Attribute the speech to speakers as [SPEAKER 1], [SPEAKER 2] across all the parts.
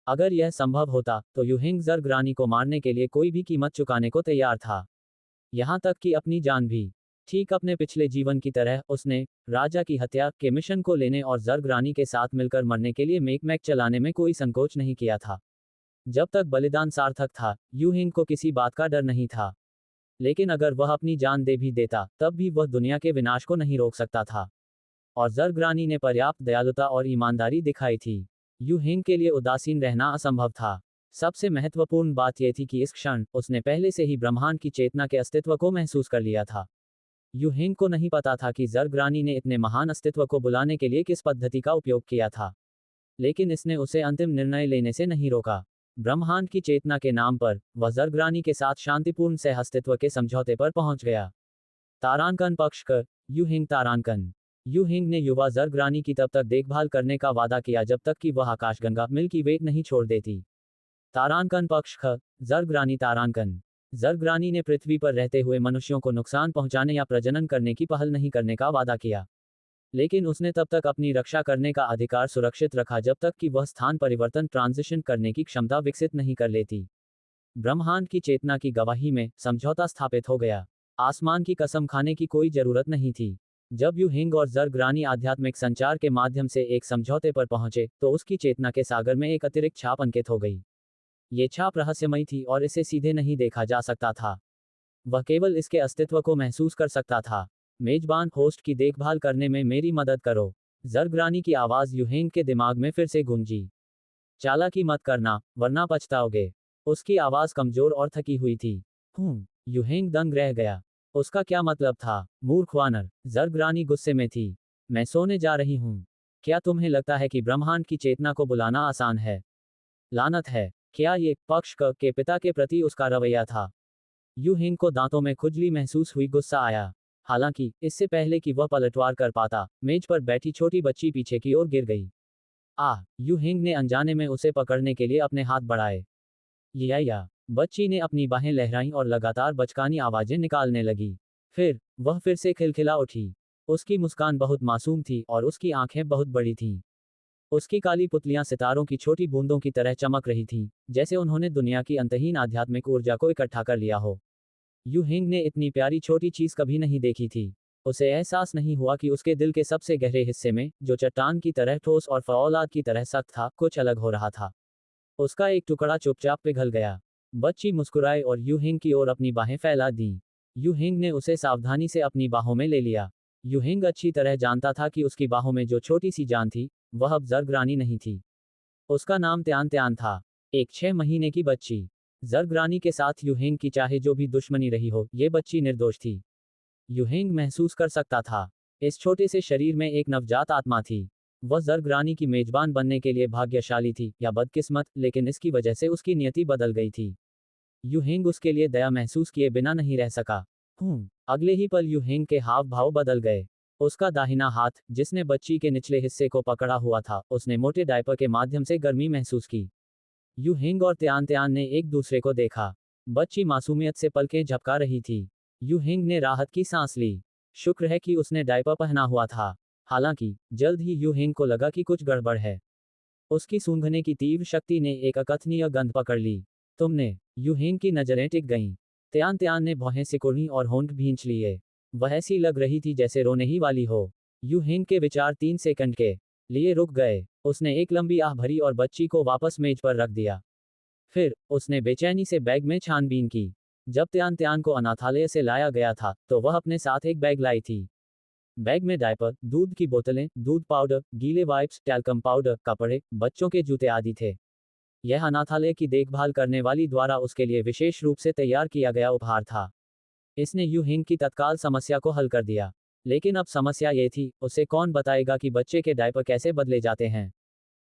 [SPEAKER 1] अगर यह संभव होता तो यूहिंग जर्ग रानी को मारने के लिए कोई भी कीमत चुकाने को तैयार था, यहाँ तक कि अपनी जान भी। ठीक अपने पिछले जीवन की तरह उसने राजा की हत्या के मिशन को लेने और जर्ग रानी के साथ मिलकर मरने के लिए मेकमैक चलाने में कोई संकोच नहीं किया था। जब तक बलिदान सार्थक था, यूहिंग को किसी बात का डर नहीं था। लेकिन अगर वह अपनी जान दे भी देता, तब भी वह दुनिया के विनाश को नहीं रोक सकता था। और जर्ग रानी ने पर्याप्त दयालुता और ईमानदारी दिखाई थी। यूहिंग के लिए उदासीन रहना असंभव था। सबसे महत्वपूर्ण बात यह थी कि इस क्षण उसने पहले से ही ब्रह्मांड की चेतना के अस्तित्व को महसूस कर लिया था। यूहिंग को नहीं पता था कि जर्ग रानी ने इतने महान अस्तित्व को बुलाने के लिए किस पद्धति का उपयोग किया था, लेकिन इसने उसे अंतिम निर्णय लेने से नहीं रोका। ब्रह्मांड की चेतना के नाम पर वह जर्ग रानी के साथ शांतिपूर्ण सह अस्तित्व के समझौते पर पहुंच गया। तारांकन पक्ष कर यूहिंग तारांकन। यूहिंग ने युवा जर्ग रानी की तब तक देखभाल करने का वादा किया जब तक कि वह आकाशगंगा मिल्की वे नहीं छोड़ देती। तारांकन पक्ष ख जर्ग रानी तारांकन। जर्ग रानी ने पृथ्वी पर रहते हुए मनुष्यों को नुकसान पहुंचाने या प्रजनन करने की पहल नहीं करने का वादा किया, लेकिन उसने तब तक अपनी रक्षा करने का अधिकार सुरक्षित रखा जब तक कि वह स्थान परिवर्तन ट्रांजिशन करने की क्षमता विकसित नहीं कर लेती। ब्रह्मांड की चेतना की गवाही में समझौता स्थापित हो गया। आसमान की कसम खाने की कोई जरूरत नहीं थी। जब यूहिंग और जर्ग रानी आध्यात्मिक संचार के माध्यम से एक समझौते पर पहुंचे तो उसकी चेतना के सागर में एक अतिरिक्त छाप अंकित हो गई। ये छाप रहस्यमयी थी और इसे सीधे नहीं देखा जा सकता था। वह केवल इसके अस्तित्व को महसूस कर सकता था। मेजबान होस्ट की देखभाल करने में मेरी मदद करो। जर्ग रानी की आवाज यूहिंग के दिमाग में फिर से गूंजी। चालाकी मत करना, वरना पछताओगे। उसकी आवाज कमजोर और थकी हुई थी। यूहिंग दंग रह गया। उसका क्या मतलब था? मूर्ख वानर। जर्ग रानी गुस्से में थी। मैं सोने जा रही हूं। क्या तुम्हें लगता है कि ब्रह्मांड की चेतना को बुलाना आसान है? लानत है। क्या ये पक्ष के पिता के प्रति उसका रवैया था? यूहिंग को दांतों में खुजली महसूस हुई। गुस्सा आया। हालांकि इससे पहले कि वह पलटवार कर पाता, मेज पर बैठी छोटी बच्ची पीछे की ओर गिर गई। यूहिंग ने अनजाने में उसे पकड़ने के लिए अपने हाथ बढ़ाए। या बच्ची ने अपनी बाहें लहराईं और लगातार बचकानी आवाजें निकालने लगी। फिर वह फिर से खिलखिला उठी। उसकी मुस्कान बहुत मासूम थी और उसकी आंखें बहुत बड़ी थीं। उसकी काली पुतलियां सितारों की छोटी बूंदों की तरह चमक रही थीं, जैसे उन्होंने दुनिया की अंतहीन आध्यात्मिक ऊर्जा को इकट्ठा कर लिया हो। यूहिंग ने इतनी प्यारी छोटी चीज कभी नहीं देखी थी। उसे एहसास नहीं हुआ कि उसके दिल के सबसे गहरे हिस्से में, जो चट्टान की तरह ठोस और फौलाद की तरह सख्त था, कुछ अलग हो रहा था। उसका एक टुकड़ा चुपचाप पिघल गया। बच्ची मुस्कुराई और यूहिंग की ओर अपनी बाहें फैला दी। यूहिंग ने उसे सावधानी से अपनी बाहों में ले लिया। यूहिंग अच्छी तरह जानता था कि उसकी बाहों में जो छोटी सी जान थी, वह अब जर्ग रानी नहीं थी। उसका नाम त्यान त्यान था। एक 6 महीने की बच्ची। जर्ग रानी के साथ यूहिंग की चाहे जो भी दुश्मनी रही हो, ये बच्ची निर्दोष थी। यूहिंग महसूस कर सकता था। इस छोटे से शरीर में एक नवजात आत्मा थी। वह जर्ग रानी की मेजबान बनने के लिए भाग्यशाली थी या बदकिस्मत, लेकिन इसकी वजह से उसकी नियति बदल गई थी। यूहिंग उसके लिए दया महसूस किए बिना नहीं रह सका। अगले ही पल यूहिंग के हाव भाव बदल गए। उसका दाहिना हाथ, जिसने बच्ची के निचले हिस्से को पकड़ा हुआ था, उसने मोटे डायपर के माध्यम से गर्मी महसूस की। यूहिंग और त्यान त्यान ने एक दूसरे को देखा। बच्ची मासूमियत से पलकें झपका रही थी। यूहिंग ने राहत की सांस ली। शुक्र है कि उसने डायपर पहना हुआ था। हालांकि जल्द ही यूहिंग को लगा कि कुछ गड़बड़ है। उसकी सूंघने की तीव्र शक्ति ने एक अकथनीय गंध पकड़ ली। तुमने? यूहिंग की नजरें टिक गईं। त्यान त्यान ने भौहें सिकुड़ी और होंठ भींच लिए। वह ऐसी लग रही थी जैसे रोने ही वाली हो। यूहिंग के विचार 3 सेकंड के लिए रुक गए। उसने एक लंबी आह भरी और बच्ची को वापस मेज पर रख दिया। फिर उसने बेचैनी से बैग में छानबीन की। जब त्यान त्यान को अनाथालय से लाया गया था, तो वह अपने साथ एक बैग लाई थी। बैग में डायपर, दूध की बोतलें, दूध पाउडर, गीले वाइप्स, टैल्कम पाउडर, कपड़े, बच्चों के जूते आदि थे। यह अनाथालय की देखभाल करने वाली द्वारा उसके लिए विशेष रूप से तैयार किया गया उपहार था। इसने यूहिंग की तत्काल समस्या को हल कर दिया। लेकिन अब समस्या ये थी, उसे कौन बताएगा कि बच्चे के डायपर कैसे बदले जाते हैं।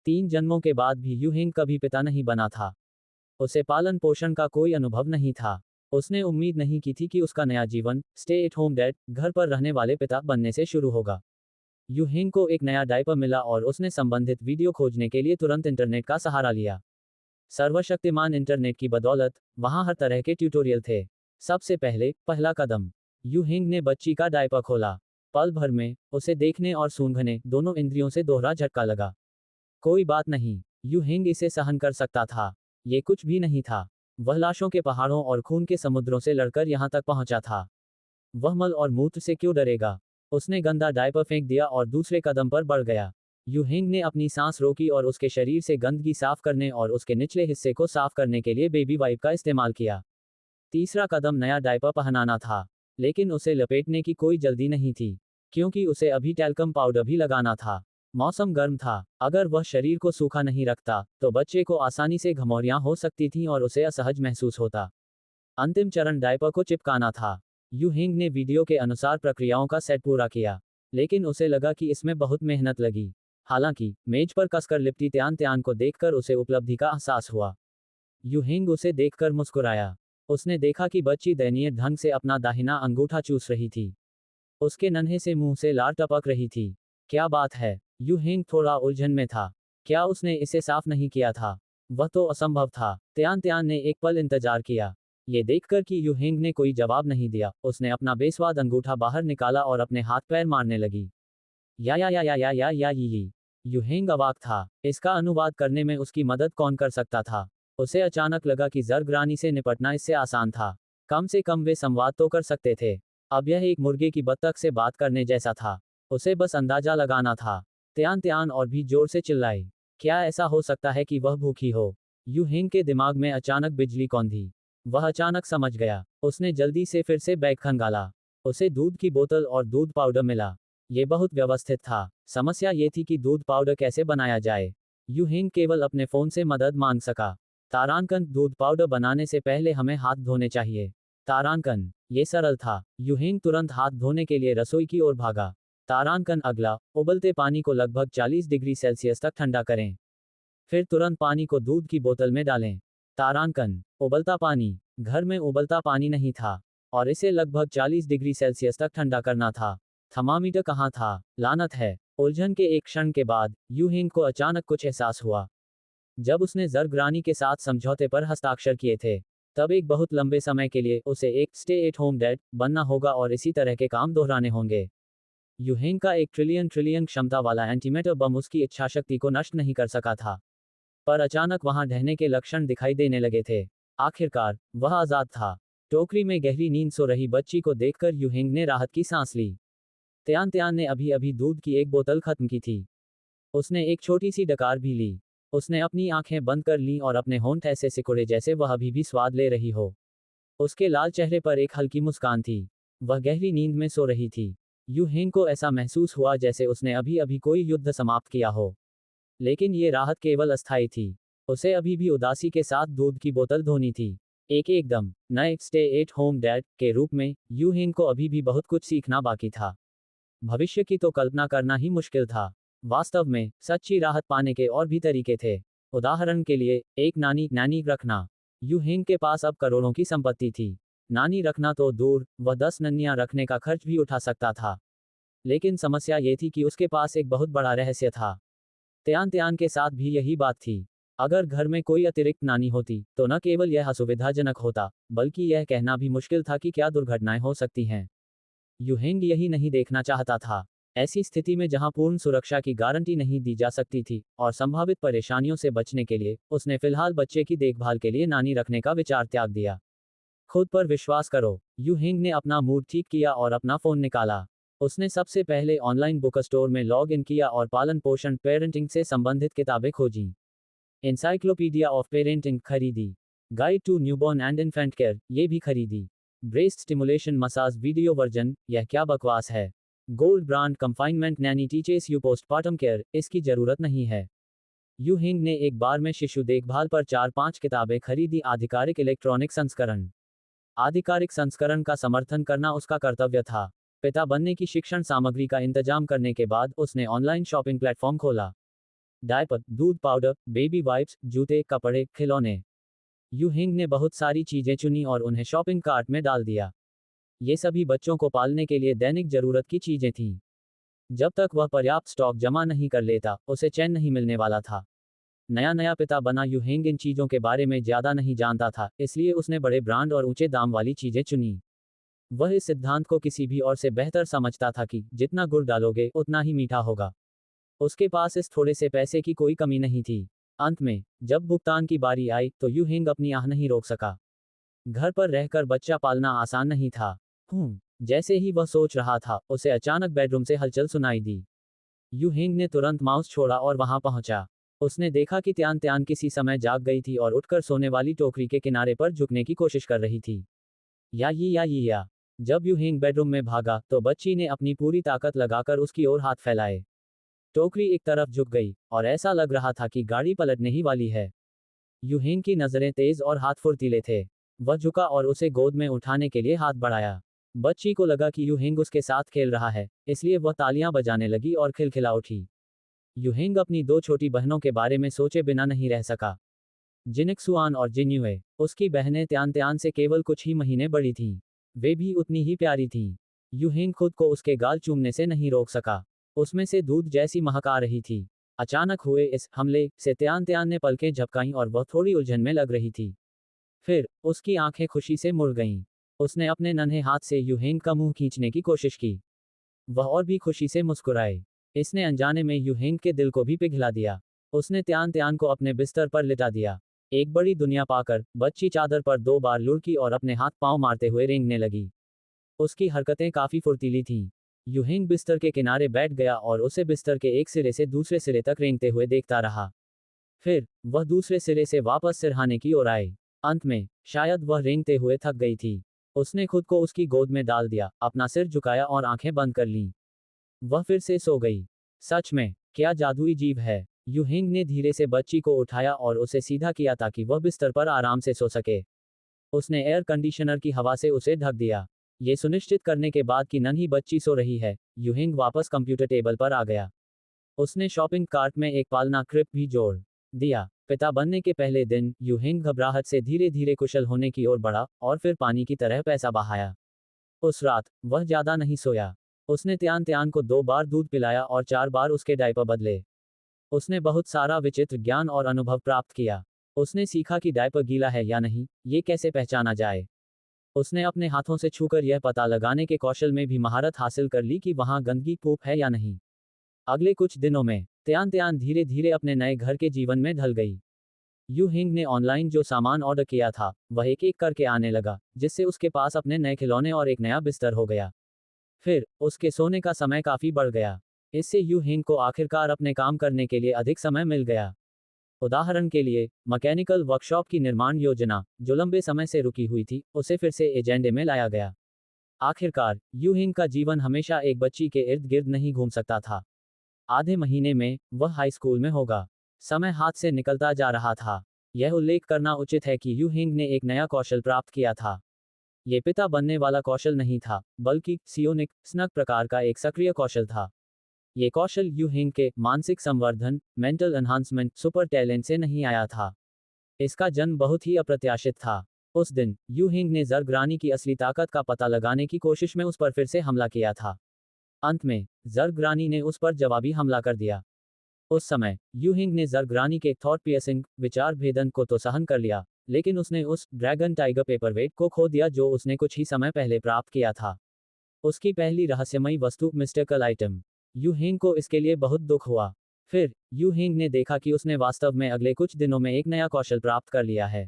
[SPEAKER 1] 3 जन्मों के बाद भी यूहिंग कभी पिता नहीं बना था। उसे पालन पोषण का कोई अनुभव नहीं था। उसने उम्मीद नहीं की थी कि उसका नया जीवन, स्टे एट होम डैड, घर पर रहने वाले पिता बनने से शुरू होगा। यूहिंग को एक नया डायपर मिला और उसने संबंधित वीडियो खोजने के लिए तुरंत इंटरनेट का सहारा लिया। सर्वशक्तिमान इंटरनेट की बदौलत, वहां हर तरह के ट्यूटोरियल थे। सबसे पहले, पहला कदम। यूहिंग ने बच्ची का डायपर खोला। पल भर में, उसे देखने और सूंघने, दोनों इंद्रियों से दोहरा झटका लगा। कोई बात नहीं। यू हिंग इसे सहन कर सकता था। ये कुछ भी नहीं था। वह लाशों के पहाड़ों और खून के समुद्रों से लड़कर यहाँ तक पहुंचा था। वह मल और मूत्र से क्यों डरेगा? उसने गंदा डायपर फेंक दिया और दूसरे कदम पर बढ़ गया। यू हिंग ने अपनी सांस रोकी और उसके शरीर से गंदगी साफ करने और उसके निचले हिस्से को साफ करने के लिए बेबी वाइप का इस्तेमाल किया। तीसरा कदम नया डायपर पहनाना था। लेकिन उसे लपेटने की कोई जल्दी नहीं थी, क्योंकि उसे अभी टैल्कम पाउडर भी लगाना था। मौसम गर्म था। अगर वह शरीर को सूखा नहीं रखता तो बच्चे को आसानी से घमौरियां हो सकती थीं और उसे असहज महसूस होता। अंतिम चरण डायपर को चिपकाना था। यू हिंग ने वीडियो के अनुसार प्रक्रियाओं का सेट पूरा किया, लेकिन उसे लगा कि इसमें बहुत मेहनत लगी। हालांकि मेज पर कसकर लिपटी त्यान त्यान को देखकर उसे उपलब्धि का एहसास हुआ। यू हिंग उसे देखकर मुस्कुराया। उसने देखा कि बच्ची दयनीय ढंग से अपना दाहिना अंगूठा चूस रही थी। उसके नन्हे से मुंह से लार टपक रही थी। क्या बात है? यू हिंग थोड़ा उलझन में था। क्या उसने इसे साफ नहीं किया था? वह तो असंभव था। त्यान त्यान ने एक पल इंतजार किया। ये देखकर कि यू हिंग ने कोई जवाब नहीं दिया, उसने अपना बेस्वाद अंगूठा बाहर निकाला और अपने हाथ पैर मारने लगी। या। यू हिंग अवाक था। इसका अनुवाद करने में उसकी मदद कौन कर सकता था? उसे अचानक लगा कि जर्ग रानी से निपटना इससे आसान था। कम से कम वे संवाद तो कर सकते थे। अब यह एक मुर्गे की बत्तख से बात करने जैसा था। उसे बस अंदाजा लगाना था। त्यान त्यान और भी जोर से चिल्लाई। क्या ऐसा हो सकता है कि वह भूखी हो? यू हिंग के दिमाग में अचानक बिजली कौंधी। वह अचानक समझ गया। उसने जल्दी से फिर से बैग खंगाला। उसे दूध की बोतल और दूध पाउडर मिला। ये बहुत व्यवस्थित था। समस्या ये थी कि दूध पाउडर कैसे बनाया जाए। यू हिंग केवल अपने फोन से मदद मांग सका। तारांकन, दूध पाउडर बनाने से पहले हमें हाथ धोने चाहिए। तारांकन। ये सरल था। यू हिंग तुरंत हाथ धोने के लिए रसोई की ओर भागा। तारांकन अगला, उबलते पानी को लगभग 40 डिग्री सेल्सियस तक ठंडा करें। फिर तुरंत पानी को दूध की बोतल में डालें। तारांकन, उबलता पानी। घर में उबलता पानी नहीं था, और इसे लगभग 40 डिग्री सेल्सियस तक ठंडा करना था। थर्मामीटर कहाँ था? लानत है। उलझन के एक क्षण के बाद यू हिंग को अचानक कुछ एहसास हुआ। जब उसने जर्ग रानी के साथ समझौते पर हस्ताक्षर किए थे, तब एक बहुत लंबे समय के लिए उसे एक स्टे एट होम डैड बनना होगा और इसी तरह के काम दोहराने होंगे। यू हिंग का एक ट्रिलियन क्षमता वाला एंटीमेटर बम उसकी इच्छाशक्ति को नष्ट नहीं कर सका था। पर अचानक वहां ढहने के लक्षण दिखाई देने लगे थे। आखिरकार वह आजाद था। टोकरी में गहरी नींद सो रही बच्ची को देखकर यू हिंग ने राहत की सांस ली। त्यान त्यान ने अभी अभी दूध की एक बोतल खत्म की थी। उसने एक छोटी सी डकार भी ली। उसने अपनी आंखें बंद कर लीं और अपने होंठ ऐसे सिकुड़े जैसे वह अभी भी स्वाद ले रही हो। उसके लाल चेहरे पर एक हल्की मुस्कान थी। वह गहरी नींद में सो रही थी। यू हिंग को ऐसा महसूस हुआ जैसे उसने अभी अभी कोई युद्ध समाप्त किया हो। लेकिन ये राहत केवल अस्थायी थी। उसे अभी भी उदासी के साथ दूध की बोतल धोनी थी। एकदम नए स्टे एट होम डैड के रूप में यू हिंग को अभी भी बहुत कुछ सीखना बाकी था। भविष्य की तो कल्पना करना ही मुश्किल था। वास्तव में सच्ची राहत पाने के और भी तरीके थे। उदाहरण के लिए, एक नानी रखना। यू हिंग के पास अब करोड़ों की संपत्ति थी। नानी रखना तो दूर, वह 10 नन्नियां रखने का खर्च भी उठा सकता था। लेकिन समस्या ये थी कि उसके पास एक बहुत बड़ा रहस्य था। त्यान त्यान के साथ भी यही बात थी। अगर घर में कोई अतिरिक्त नानी होती तो न केवल यह असुविधाजनक होता, बल्कि यह कहना भी मुश्किल था कि क्या दुर्घटनाएं हो सकती हैं। यू हिंग यही नहीं देखना चाहता था। ऐसी स्थिति में जहां पूर्ण सुरक्षा की गारंटी नहीं दी जा सकती थी और संभावित परेशानियों से बचने के लिए उसने फिलहाल बच्चे की देखभाल के लिए नानी रखने का विचार त्याग दिया। खुद पर विश्वास करो। यू हिंग ने अपना मूड ठीक किया और अपना फोन निकाला। उसने सबसे पहले ऑनलाइन बुक स्टोर में लॉग इन किया और पालन पोषण पेरेंटिंग से संबंधित किताबें खोजीं। एनसाइक्लोपीडिया ऑफ पेरेंटिंग खरीदी। Guide to newborn and infant care ये भी खरीदी। Breast stimulation massage video version, यह क्या बकवास है। Gold brand confinement nanny teaches you postpartum care, इसकी जरूरत नहीं है। यू हिंग ने एक बार में शिशु देखभाल पर 4-5 किताबें खरीदी। आधिकारिक इलेक्ट्रॉनिक संस्करण। आधिकारिक संस्करण का समर्थन करना उसका कर्तव्य था। पिता बनने की शिक्षण सामग्री का इंतजाम करने के बाद उसने ऑनलाइन शॉपिंग प्लेटफॉर्म खोला। डायपर, दूध पाउडर, बेबी वाइप्स, जूते, कपड़े, खिलौने। यू हिंग ने बहुत सारी चीजें चुनी और उन्हें शॉपिंग कार्ट में डाल दिया। ये सभी बच्चों को पालने के लिए दैनिक जरूरत की चीजें थीं। जब तक वह पर्याप्त स्टॉक जमा नहीं कर लेता, उसे चैन नहीं मिलने वाला था। नया पिता बना यू हिंग इन चीजों के बारे में ज्यादा नहीं जानता था, इसलिए उसने बड़े ब्रांड और ऊंचे दाम वाली चीजें चुनी। वह इस सिद्धांत को किसी भी और से बेहतर समझता था कि जितना गुड़ डालोगे उतना ही मीठा होगा। उसके पास इस थोड़े से पैसे की कोई कमी नहीं थी। अंत में जब भुगतान की बारी आई तो यू हिंग अपनी आह नहीं रोक सका। घर पर रहकर बच्चा पालना आसान नहीं था। जैसे ही वह सोच रहा था, उसे अचानक बेडरूम से हलचल सुनाई दी। यू हिंग ने तुरंत माउस छोड़ा और वहां पहुंचा। उसने देखा कि त्यान त्यान किसी समय जाग गई थी और उठकर सोने वाली टोकरी के किनारे पर झुकने की कोशिश कर रही थी। या। जब यू हिंग बेडरूम में भागा तो बच्ची ने अपनी पूरी ताकत लगाकर उसकी ओर हाथ फैलाए। टोकरी एक तरफ झुक गई और ऐसा लग रहा था कि गाड़ी पलटने ही वाली है। यू हिंग की नजरें तेज और हाथ फुर्तीले थे। वह झुका और उसे गोद में उठाने के लिए हाथ बढ़ाया। बच्ची को लगा कि यू हिंग उसके साथ खेल रहा है, इसलिए वह तालियां बजाने लगी और खिलखिला उठी। यू हिंग अपनी दो छोटी बहनों के बारे में सोचे बिना नहीं रह सका। जिनक्सुआन और जिन्युए, उसकी बहनें त्यान त्यान से केवल कुछ ही महीने बड़ी थीं। वे भी उतनी ही प्यारी थीं। यू हिंग खुद को उसके गाल चूमने से नहीं रोक सका। उसमें से दूध जैसी महक आ रही थी। अचानक हुए इस हमले से त्यान त्यान ने पलकें झपकाईं और वह थोड़ी उलझन में लग रही थी। फिर उसकी आंखें खुशी से मुड़ गईं। उसने अपने नन्हे हाथ से यू हिंग का मुंह खींचने की कोशिश की। वह और भी खुशी से मुस्कुराए। इसने अनजाने में यू हिंग के दिल को भी पिघला दिया। उसने त्यान त्यान को अपने बिस्तर पर लिटा दिया। एक बड़ी दुनिया पाकर बच्ची चादर पर 2 बार लुढ़की और अपने हाथ पांव मारते हुए रेंगने लगी। उसकी हरकतें काफी फुर्तीली थीं। यू हिंग बिस्तर के किनारे बैठ गया और उसे बिस्तर के एक सिरे से दूसरे सिरे तक रेंगते हुए देखता रहा। फिर वह दूसरे सिरे से वापस सिरहाने की ओर आए। अंत में शायद वह रेंगते हुए थक गई थी। उसने खुद को उसकी गोद में डाल दिया, अपना सिर झुकाया और आंखें बंद कर लीं। वह फिर से सो गई। सच में क्या जादुई जीव है। यू हिंग ने धीरे से बच्ची को उठाया और उसे सीधा किया ताकि वह बिस्तर पर आराम से सो सके। उसने एयर कंडीशनर की हवा से उसे ढक दिया। ये सुनिश्चित करने के बाद कि नन्ही बच्ची सो रही है, यू हिंग वापस कंप्यूटर टेबल पर आ गया। उसने शॉपिंग कार्ट में एक पालना क्रिप भी जोड़ दिया। पिता बनने के पहले दिन यू हिंग घबराहट से धीरे धीरे कुशल होने की ओर बढ़ा और फिर पानी की तरह पैसा बहाया। उस रात वह ज्यादा नहीं सोया। उसने त्यान त्यान को 2 बार दूध पिलाया और 4 बार उसके डायपर बदले। उसने बहुत सारा विचित्र ज्ञान और अनुभव प्राप्त किया। उसने सीखा कि डायपर गीला है या नहीं, ये कैसे पहचाना जाए। उसने अपने हाथों से छूकर यह पता लगाने के कौशल में भी महारत हासिल कर ली कि वहां गंदगी पूप है या नहीं। अगले कुछ दिनों में त्यान त्यान धीरे धीरे अपने नए घर के जीवन में ढल गई। यू हिंग ने ऑनलाइन जो सामान ऑर्डर किया था, वह एक एक करके आने लगा, जिससे उसके पास अपने नए खिलौने और एक नया बिस्तर हो गया। फिर उसके सोने का समय काफी बढ़ गया। इससे यू हिंग को आखिरकार अपने काम करने के लिए अधिक समय मिल गया। उदाहरण के लिए, मैकेनिकल वर्कशॉप की निर्माण योजना, जो लंबे समय से रुकी हुई थी, उसे फिर से एजेंडे में लाया गया। आखिरकार यू हिंग का जीवन हमेशा एक बच्ची के इर्द गिर्द नहीं घूम सकता था। आधे महीने में वह हाई स्कूल में होगा। समय हाथ से निकलता जा रहा था। यह उल्लेख करना उचित है कि यू हिंग ने एक नया कौशल प्राप्त किया था। ये पिता बनने वाला कौशल नहीं था, बल्कि सियोनिक स्नग प्रकार का एक सक्रिय कौशल था। ये कौशल यू हिंग के मानसिक संवर्धन, मेंटल एनहांसमेंट सुपर टैलेंट से नहीं आया था। इसका जन्म बहुत ही अप्रत्याशित था। उस दिन यू हिंग ने जर्ग रानी की असली ताकत का पता लगाने की कोशिश में उस पर फिर से हमला किया था। अंत में जर्ग रानी ने उस पर जवाबी हमला कर दिया। उस समय यू हिंग ने जर्ग रानी के थॉट पियर्सिंग विचार भेदन को तो सहन कर लिया, लेकिन उसने उस ड्रैगन टाइगर पेपरवेट को खो दिया जो उसने कुछ ही समय पहले प्राप्त किया था। उसकी पहली रहस्यमयी वस्तु मिस्टिकल आइटम। यू हिंग को इसके लिए बहुत दुख हुआ। फिर यू हिंग ने देखा कि उसने वास्तव में अगले कुछ दिनों में एक नया कौशल प्राप्त कर लिया है।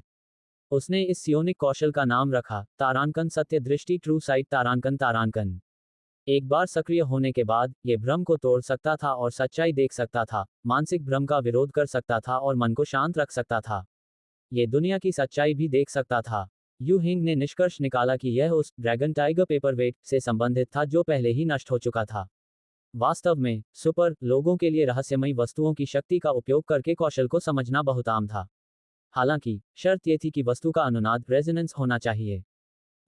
[SPEAKER 1] उसने इस सियोनिक कौशल का नाम रखा तारांकन सत्य दृष्टि ट्रू साइट तारांकन तारांकन। एक बार सक्रिय होने के बाद, ये भ्रम को तोड़ सकता था और सच्चाई देख सकता था, मानसिक भ्रम का विरोध कर सकता था और मन को शांत रख सकता था। ये दुनिया की सच्चाई भी देख सकता था। यू हिंग ने निष्कर्ष निकाला कि यह उस ड्रैगन टाइगर पेपरवेट से संबंधित था जो पहले ही नष्ट हो चुका था। वास्तव में सुपर लोगों के लिए रहस्यमयी वस्तुओं की शक्ति का उपयोग करके कौशल को समझना बहुत आम था। हालांकि शर्त यह थी कि वस्तु का अनुनाद रेजोनेंस होना चाहिए।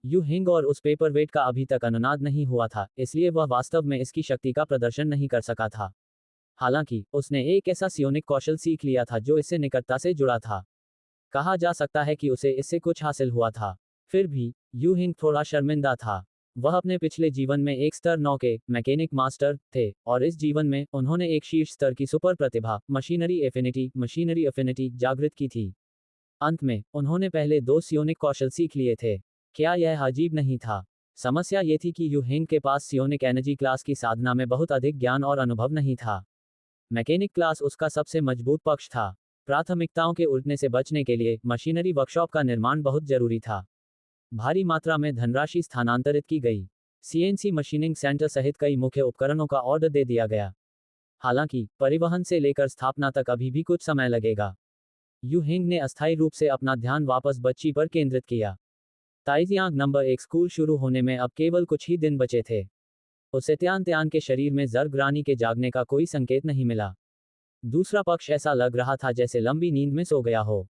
[SPEAKER 1] यू हिंग और उस पेपरवेट का अभी तक अनुनाद नहीं हुआ था, इसलिए वह वास्तव में इसकी शक्ति का प्रदर्शन नहीं कर सका था। हालांकि उसने एक ऐसा सियोनिक कौशल सीख लिया था जो इससे निकटता से जुड़ा था। कहा जा सकता है कि उसे इससे कुछ हासिल हुआ था। फिर भी यू हिंग थोड़ा शर्मिंदा था। वह अपने पिछले जीवन में एक स्तर 9 के मैकेनिक मास्टर थे और इस जीवन में उन्होंने एक शीर्ष स्तर की सुपर प्रतिभा मशीनरी एफिनिटी जागृत की थी। अंत में उन्होंने पहले 2 सियोनिक कौशल सीख लिए थे। क्या यह अजीब नहीं था? समस्या ये थी कि यू हिंग के पास सियोनिक एनर्जी क्लास की साधना में बहुत अधिक ज्ञान और अनुभव नहीं था। मैकेनिक क्लास उसका सबसे मजबूत पक्ष था। प्राथमिकताओं के उलटने से बचने के लिए मशीनरी वर्कशॉप का निर्माण बहुत जरूरी था। भारी मात्रा में धनराशि स्थानांतरित की गई। सीएनसी मशीनिंग सेंटर सहित कई मुख्य उपकरणों का ऑर्डर दे दिया गया। हालांकि परिवहन से लेकर स्थापना तक अभी भी कुछ समय लगेगा। यू हिंग ने अस्थायी रूप से अपना ध्यान वापस बच्ची पर केंद्रित किया। ताइजियांग नंबर 1 स्कूल शुरू होने में अब केवल कुछ ही दिन बचे थे। उसे त्यान त्यान के शरीर में जर्ग रानी के जागने का कोई संकेत नहीं मिला। दूसरा पक्ष ऐसा लग रहा था जैसे लंबी नींद में सो गया हो।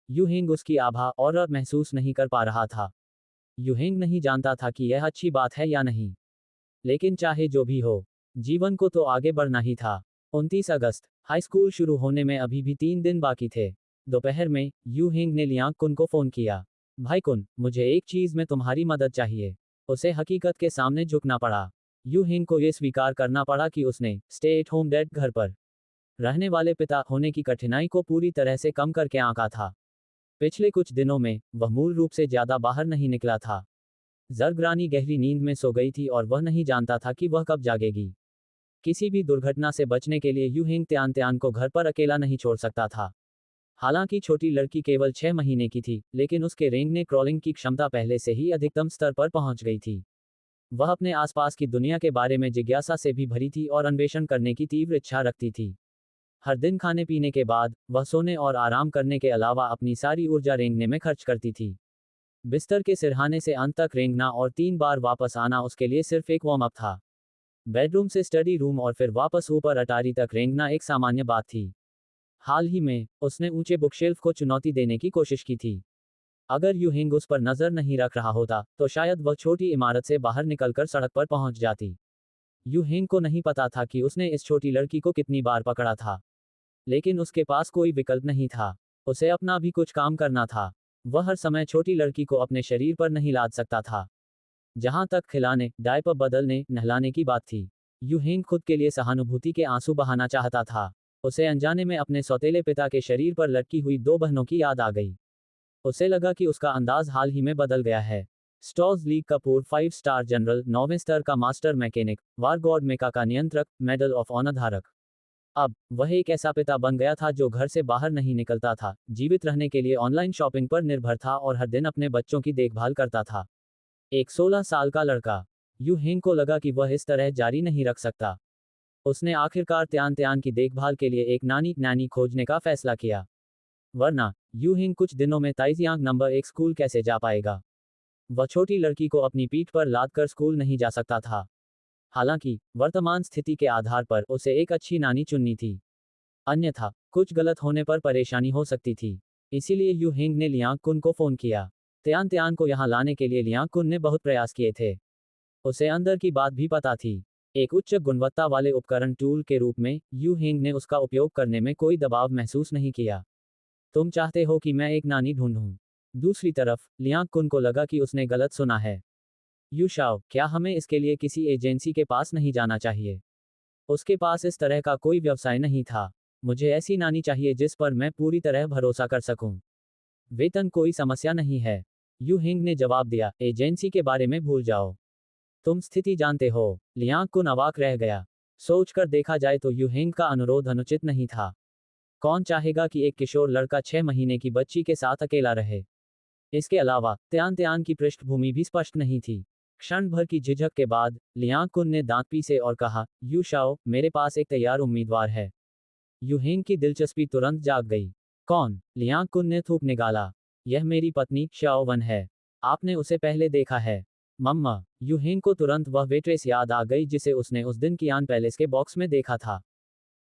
[SPEAKER 1] यू हिंग उसकी आभा और महसूस नहीं कर पा रहा था। यू हिंग नहीं जानता था कि यह अच्छी बात है या नहीं, लेकिन चाहे जो भी हो, जीवन को तो आगे बढ़ना ही था। 29 अगस्त, हाई स्कूल शुरू होने में अभी भी 3 दिन बाकी थे। दोपहर में यू हिंग ने लियांग कुन को फोन किया। भाई कुन, मुझे एक चीज में तुम्हारी मदद चाहिए। उसे हकीकत के सामने झुकना पड़ा। यू हिंग को यह स्वीकार करना पड़ा कि उसने स्टे एट होम डैड, घर पर रहने वाले पिता होने की कठिनाई को पूरी तरह से कम करके आंका था। पिछले कुछ दिनों में वह मूल रूप से ज्यादा बाहर नहीं निकला था। जर्ग रानी गहरी नींद में सो गई थी और वह नहीं जानता था कि वह कब जागेगी। किसी भी दुर्घटना से बचने के लिए यू हिंग त्यान त्यान को घर पर अकेला नहीं छोड़ सकता था। हालांकि छोटी लड़की केवल 6 महीने की थी, लेकिन उसके रेंगने क्रॉलिंग की क्षमता पहले से ही अधिकतम स्तर पर पहुंच गई थी। वह अपने आसपास की दुनिया के बारे में जिज्ञासा से भी भरी थी और अन्वेषण करने की तीव्र इच्छा रखती थी। हर दिन खाने पीने के बाद वह सोने और आराम करने के अलावा अपनी सारी ऊर्जा रेंगने में खर्च करती थी। बिस्तर के सिरहाने से अंत तक रेंगना और 3 बार वापस आना उसके लिए सिर्फ एक वार्म अप था। बेडरूम से स्टडी रूम और फिर वापस ऊपर अटारी तक रेंगना एक सामान्य बात थी। हाल ही में उसने ऊंचे बुकशेल्फ को चुनौती देने की कोशिश की थी। अगर यू हिंग उस पर नजर नहीं रख रहा होता तो शायद वह छोटी इमारत से बाहर निकलकर सड़क पर पहुंच जाती। यू हिंग को नहीं पता था कि उसने इस छोटी लड़की को कितनी बार पकड़ा था, लेकिन उसके पास कोई विकल्प नहीं था। उसे अपना भी कुछ काम करना था। वह हर समय छोटी लड़की को अपने शरीर पर नहीं लाद सकता था। जहां तक खिलाने, डायपर बदलने, नहलाने की बात थी, यू हिंग खुद के लिए सहानुभूति के आंसू बहाना चाहता था। उसे अनजाने में अपने सौतेले पिता के शरीर पर लटकी हुई 2 बहनों की याद आ गई। उसे लगा कि उसका अंदाज हाल ही में बदल गया है। स्टॉर्स लीग का पूर्व 5 स्टार जनरल, 9वें स्तर का मास्टर मैकेनिक, वार गॉड मेका का नियंत्रक, मेडल ऑफ ऑनर धारक। अब वह एक ऐसा पिता बन गया था जो घर से बाहर नहीं निकलता था, जीवित रहने के लिए ऑनलाइन शॉपिंग पर निर्भर था और हर दिन अपने बच्चों की देखभाल करता था। एक 16 साल का लड़का। यू हिंग को लगा कि वह इस तरह जारी नहीं रख सकता। उसने आखिरकार त्यान त्यान की देखभाल के लिए एक नानी खोजने का फैसला किया। वरना यू हिंग कुछ दिनों में ताइजियांग नंबर 1 स्कूल कैसे जा पाएगा। वह छोटी लड़की को अपनी पीठ पर लाद कर स्कूल नहीं जा सकता था। हालांकि वर्तमान स्थिति के आधार पर उसे एक अच्छी नानी चुननी थी, अन्यथा कुछ गलत होने पर परेशानी हो सकती थी। इसीलिए यू हिंग ने लियांग कुन को फोन किया। त्यान त्यान को यहां लाने के लिए लियांग कुन ने बहुत प्रयास किए थे। उसे अंदर की बात भी पता थी। एक उच्च गुणवत्ता वाले उपकरण टूल के रूप में यू हिंग ने उसका उपयोग करने में कोई दबाव महसूस नहीं किया। तुम चाहते हो कि मैं एक नानी ढूंढूं? दूसरी तरफ लियांग कुन को लगा कि उसने गलत सुना है। यू शाओ, क्या हमें इसके लिए किसी एजेंसी के पास नहीं जाना चाहिए? उसके पास इस तरह का कोई व्यवसाय नहीं था। मुझे ऐसी नानी चाहिए जिस पर मैं पूरी तरह भरोसा कर सकूं। वेतन कोई समस्या नहीं है, यू हिंग ने जवाब दिया। एजेंसी के बारे में भूल जाओ, तुम स्थिति जानते हो। लियांग कुन अवाक रह गया। सोचकर देखा जाए तो यू हिंग का अनुरोध अनुचित नहीं था। कौन चाहेगा कि एक किशोर लड़का 6 महीने की बच्ची के साथ अकेला रहे? इसके अलावा त्यान त्यान की पृष्ठभूमि भी स्पष्ट नहीं थी। क्षण भर की झिझक के बाद लियांग कुन ने दांत पीसे और कहा, यू शाओ, मेरे पास एक तैयार उम्मीदवार है। यू हिंग की दिलचस्पी तुरंत जाग गई। कौन? लियांग कुन ने थूक निकाला। यह मेरी पत्नी शाओ वन है। आपने उसे पहले देखा है? मम्मा। यू हिंग को तुरंत वह वेट्रेस याद आ गई जिसे उसने उस दिन कियान पैलेस के बॉक्स में देखा था।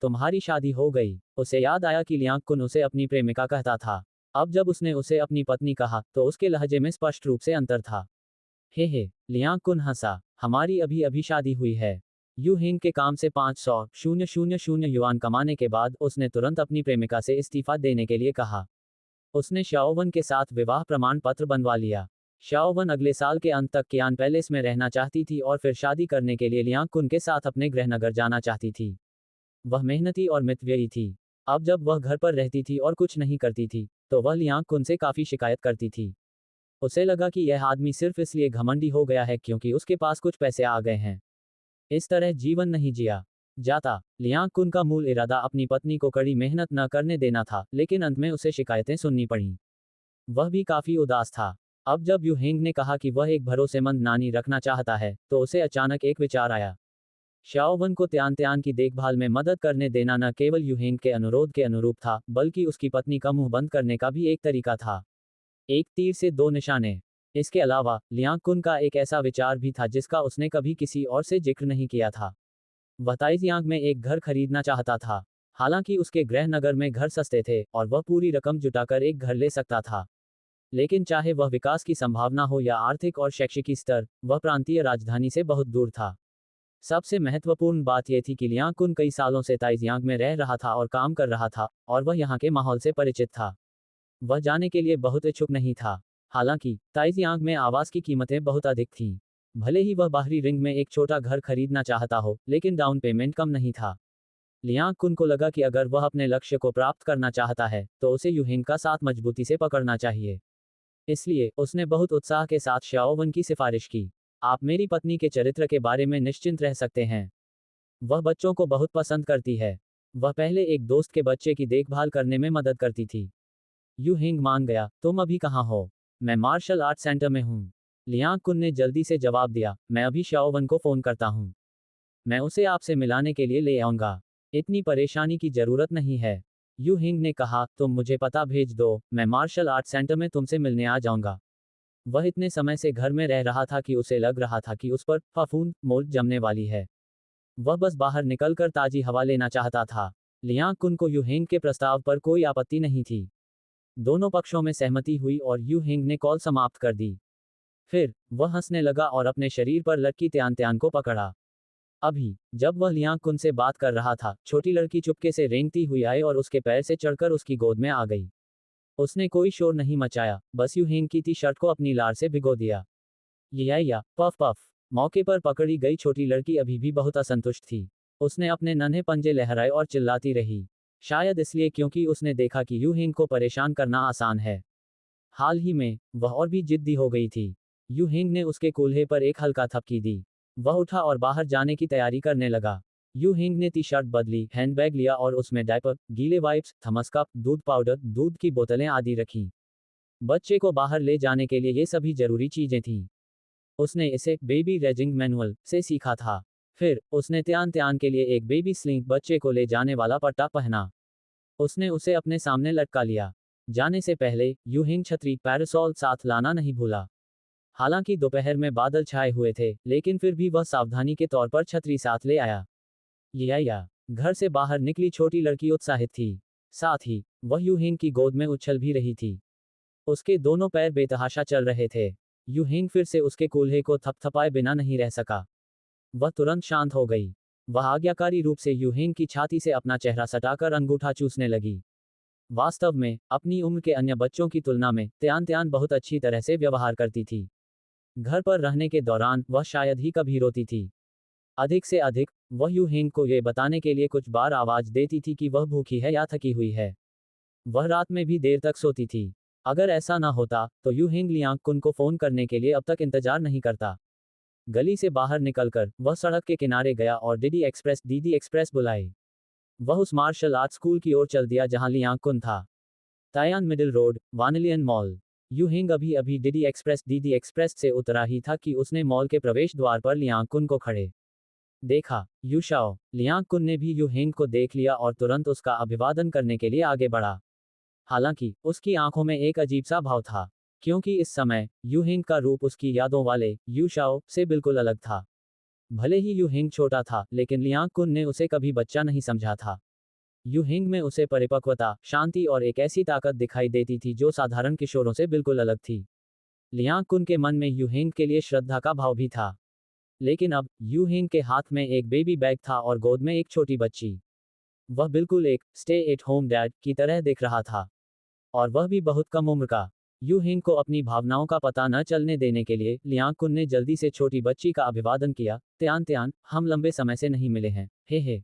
[SPEAKER 1] तुम्हारी शादी हो गई? उसे याद आया कि लियांग कुन उसे अपनी प्रेमिका कहता था। अब जब उसने उसे अपनी पत्नी कहा तो उसके लहजे में स्पष्ट रूप से अंतर था। हे, लियांग कुन हंसा। हमारी अभी अभी शादी हुई है। यू हिंग के काम से 500,000 युआन कमाने के बाद उसने तुरंत अपनी प्रेमिका से इस्तीफा देने के लिए कहा। उसने शाओवन के साथ विवाह प्रमाण पत्र बनवा लिया। शाओवन अगले साल के अंत तक कियान पैलेस में रहना चाहती थी और फिर शादी करने के लिए लियांग कुन के साथ अपने गृहनगर जाना चाहती थी। वह मेहनती और मितव्ययी थी। अब जब वह घर पर रहती थी और कुछ नहीं करती थी, तो वह लियांग कुन से काफी शिकायत करती थी। उसे लगा कि यह आदमी सिर्फ इसलिए घमंडी हो गया है क्योंकि उसके पास कुछ पैसे आ गए हैं। इस तरह जीवन नहीं जिया। जाता। लियांग कुन का मूल इरादा अपनी पत्नी को कड़ी मेहनत न करने देना था, लेकिन अंत में उसे शिकायतें सुननी पड़ीं। वह भी काफी उदास था। अब जब यूहेंग ने कहा कि वह एक भरोसेमंद नानी रखना चाहता है, तो उसे अचानक एक विचार आया। शाओवन को त्यान त्यान की देखभाल में मदद करने देना न केवल यूहेंग के अनुरोध के अनुरूप था, बल्कि उसकी पत्नी का मुंह बंद करने का भी एक तरीका था। एक तीर से दो निशाने। इसके अलावा लियांग कुन का एक ऐसा विचार भी था जिसका उसने कभी किसी और से जिक्र नहीं किया था। वह ताइजियांग में एक घर खरीदना चाहता था। हालांकि उसके गृह नगर में घर सस्ते थे और वह पूरी रकम जुटाकर एक घर ले सकता था। लेकिन चाहे वह विकास की संभावना हो या आर्थिक और शैक्षिकी स्तर, वह प्रांतीय राजधानी से बहुत दूर था। सबसे महत्वपूर्ण बात यह थी कि लियांग कुन कई सालों से ताइजियांग में रह रहा था और काम कर रहा था, और वह यहाँ के माहौल से परिचित था। वह जाने के लिए बहुत इच्छुक नहीं था। हालांकि ताइजियांग में आवास की कीमतें बहुत अधिक थीं। भले ही वह बाहरी रिंग में एक छोटा घर खरीदना चाहता हो, लेकिन डाउन पेमेंट कम नहीं था। लियांग कुन को लगा कि अगर वह अपने लक्ष्य को प्राप्त करना चाहता है, तो उसे यूहिंग का साथ मजबूती से पकड़ना चाहिए। इसलिए उसने बहुत उत्साह के साथ शाओवन की सिफारिश की। आप मेरी पत्नी के चरित्र के बारे में निश्चिंत रह सकते हैं। वह बच्चों को बहुत पसंद करती है। वह पहले एक दोस्त के बच्चे की देखभाल करने में मदद करती थी। यूहिंग मान गया। तुम अभी कहाँ हो? मैं मार्शल आर्ट सेंटर में हूँ। लियांग कुन ने जल्दी से जवाब दिया, मैं अभी शाओवन को फोन करता हूँ। मैं उसे आपसे मिलाने के लिए ले आऊंगा। इतनी परेशानी की जरूरत नहीं है। यूहिंग ने कहा, तुम मुझे पता भेज दो, मैं मार्शल आर्ट सेंटर में तुमसे मिलने आ जाऊंगा। वह इतने समय से घर में रह रहा था कि उसे लग रहा था कि उस पर फफूंद मोल जमने वाली है। वह बस बाहर निकलकर ताजी हवा लेना चाहता था। लियांग कुन को यूहिंग के प्रस्ताव पर कोई आपत्ति नहीं थी। दोनों पक्षों में सहमति हुई और यूहिंग ने कॉल समाप्त कर दी। फिर वह हंसने लगा और अपने शरीर पर लटकी त्यान त्यान को पकड़ा। अभी जब वह लियांग कुन से बात कर रहा था, छोटी लड़की चुपके से रेंगती हुई आई और उसके पैर से चढ़कर उसकी गोद में आ गई। उसने कोई शोर नहीं मचाया, बस यूहिंग की टी शर्ट को अपनी लार से भिगो दिया। या पफ पफ। मौके पर पकड़ी गई छोटी लड़की अभी भी बहुत असंतुष्ट थी। उसने अपने नन्हे पंजे लहराए और चिल्लाती रही। शायद इसलिए क्योंकि उसने देखा कि यूहिंग को परेशान करना आसान है। हाल ही में वह और भी जिद्दी हो गई थी। यूहिंग ने उसके कूल्हे पर एक हल्का थपकी दी। वह उठा और बाहर जाने की तैयारी करने लगा। यूहिंग ने टी शर्ट बदली, हैंडबैग लिया और उसमें डायपर, गीले वाइप्स, थर्मस कप, दूध पाउडर, दूध की बोतलें आदि रखीं। बच्चे को बाहर ले जाने के लिए ये सभी जरूरी चीजें थीं। उसने इसे बेबी रेजिंग मैनुअल से सीखा था। फिर उसने त्यान त्यान के लिए एक बेबी स्लिंग, बच्चे को ले जाने वाला पट्टा पहना। उसने उसे अपने सामने लटका लिया। जाने से पहले यूहिंग छतरी, पैरासोल साथ लाना नहीं भूला। हालांकि दोपहर में बादल छाए हुए थे, लेकिन फिर भी वह सावधानी के तौर पर छतरी साथ ले आया। या घर से बाहर निकली छोटी लड़की उत्साहित थी। साथ ही वह यूहिंग की गोद में उछल भी रही थी। उसके दोनों पैर बेतहाशा चल रहे थे। यूहिंग फिर से उसके कूल्हे को थपथपाए बिना नहीं रह सका। वह तुरंत शांत हो गई। वह आज्ञाकारी रूप से यूहिंग की छाती से अपना चेहरा सटाकर अंगूठा चूसने लगी। वास्तव में अपनी उम्र के अन्य बच्चों की तुलना में त्यान त्यान बहुत अच्छी तरह से व्यवहार करती थी। घर पर रहने के दौरान वह शायद ही कभी रोती थी। अधिक से अधिक वह यूहिंग को ये बताने के लिए कुछ बार आवाज देती थी कि वह भूखी है या थकी हुई है। वह रात में भी देर तक सोती थी। अगर ऐसा ना होता, तो यूहिंग लियांग कुन को फोन करने के लिए अब तक इंतजार नहीं करता। गली से बाहर निकलकर वह सड़क के किनारे गया और दीदी एक्सप्रेस बुलाई। वह उस मार्शल आर्ट स्कूल की ओर चल दिया जहां लियांग कुन था। तायान मिडिल रोड, वानलियन मॉल। यूहिंग अभी अभी दीदी एक्सप्रेस से उतरा ही था कि उसने मॉल के प्रवेश द्वार पर लियांग कुन को खड़े देखा। यूशाओ। लियांग कुन ने भी यूहिंग को देख लिया और तुरंत उसका अभिवादन करने के लिए आगे बढ़ा। हालांकि उसकी आंखों में एक अजीब सा भाव था, क्योंकि इस समय यूहिंग का रूप उसकी यादों वाले यूशाओ से बिल्कुल अलग था। भले ही यूहिंग छोटा था, लेकिन लियांग कुन ने उसे कभी बच्चा नहीं समझा था। यूहिंग में उसे परिपक्वता, शांति और एक ऐसी ताकत दिखाई देती थी जो साधारण किशोरों से बिल्कुल अलग थी। लियांग कुन के मन में यूहिंग के लिए श्रद्धा का भाव भी था। लेकिन अब यूहिंग के हाथ में एक बेबी बैग था और गोद में एक छोटी बच्ची। वह बिल्कुल एक स्टे एट होम डैड की तरह दिख रहा था, और वह भी बहुत कम उम्र का। यूहिंग को अपनी भावनाओं का पता न चलने देने के लिए लियांग कुन ने जल्दी से छोटी बच्ची का अभिवादन किया। त्यान त्यान, हम लंबे समय से नहीं मिले हैं, हे।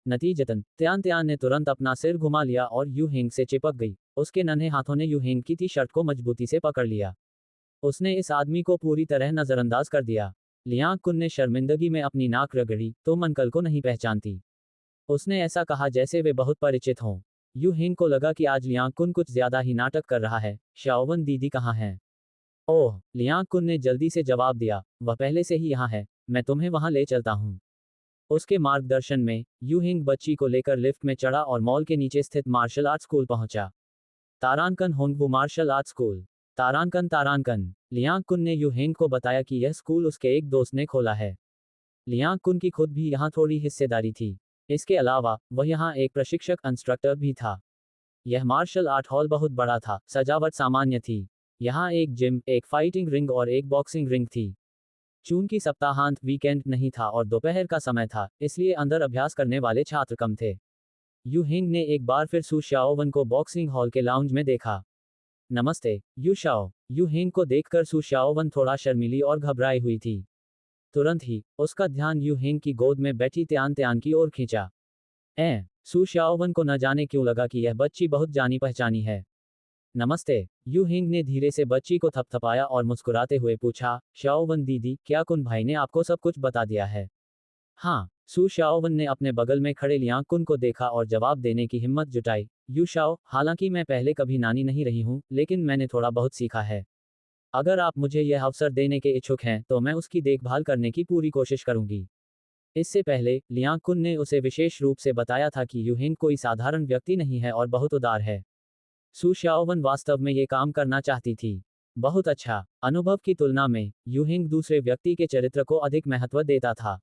[SPEAKER 1] नतीजतन त्यान त्यान ने तुरंत अपना सिर घुमा लिया और यूहिंग से चिपक गई। उसके नन्हे हाथों ने यूहिंग की टी शर्ट को मजबूती से पकड़ लिया। उसने इस आदमी को पूरी तरह नजरअंदाज कर दिया। लियांग कुन ने शर्मिंदगी में अपनी नाक रगड़ी, तुम अंकल को नहीं पहचानती। उसने ऐसा कहा जैसे वे बहुत परिचित हों। यू हिंग को लगा कि आज लियांग कुन कुछ ज्यादा ही नाटक कर रहा है। शाओवन दीदी कहाँ हैं? ओह, लियांग कुन ने जल्दी से जवाब दिया, वह पहले से ही यहाँ है, मैं तुम्हें वहां ले चलता हूँ। उसके मार्गदर्शन में यू हिंग बच्ची को लेकर लिफ्ट में चढ़ा और मॉल के नीचे स्थित मार्शल आर्ट स्कूल पहुंचा। तारानकन होंगवू मार्शल आर्ट स्कूल। तारानकन तारानकन। लियांग कुन ने यू हिंग को बताया कि यह स्कूल उसके एक दोस्त ने खोला है। लियांग कुन की खुद भी यहाँ थोड़ी हिस्सेदारी थी। इसके अलावा वह यहाँ एक प्रशिक्षक इंस्ट्रक्टर भी था। यह मार्शल आर्ट हॉल बहुत बड़ा था, सजावट सामान्य थी। यहाँ एक जिम, एक फाइटिंग रिंग और एक बॉक्सिंग रिंग थी। चूंकि सप्ताहांत वीकेंड नहीं था और दोपहर का समय था, इसलिए अंदर अभ्यास करने वाले छात्र कम थे। यू हिंग ने एक बार फिर सू शाओवन को बॉक्सिंग हॉल के लाउंज में देखा। नमस्ते, यू शाओ। यू हिंग को देखकर सू शाओवन थोड़ा शर्मीली और घबराई हुई थी। तुरंत ही उसका ध्यान यू हिंग की गोद में बैठी त्यान त्यान की ओर खींचा। सू शाओवन को न जाने क्यों लगा कि यह बच्ची बहुत जानी पहचानी है। नमस्ते, यू हिंग ने धीरे से बच्ची को थपथपाया और मुस्कुराते हुए पूछा, शाओवन दीदी, क्या कुन भाई ने आपको सब कुछ बता दिया है? हाँ, सू शाओवन ने अपने बगल में खड़े लियांग कुन को देखा और जवाब देने की हिम्मत जुटाई। यू शाओ, हालांकि मैं पहले कभी नानी नहीं रही हूँ, लेकिन मैंने थोड़ा बहुत सीखा है। अगर आप मुझे यह अवसर देने के इच्छुक हैं तो मैं उसकी देखभाल करने की पूरी कोशिश करूंगी। इससे पहले लियांग कुन ने उसे विशेष रूप से बताया था कि यू हिंग कोई साधारण व्यक्ति नहीं है और बहुत उदार है। सू शाओवन वास्तव में ये काम करना चाहती थी। बहुत अच्छा। अनुभव की तुलना में यू हिंग दूसरे व्यक्ति के चरित्र को अधिक महत्व देता था।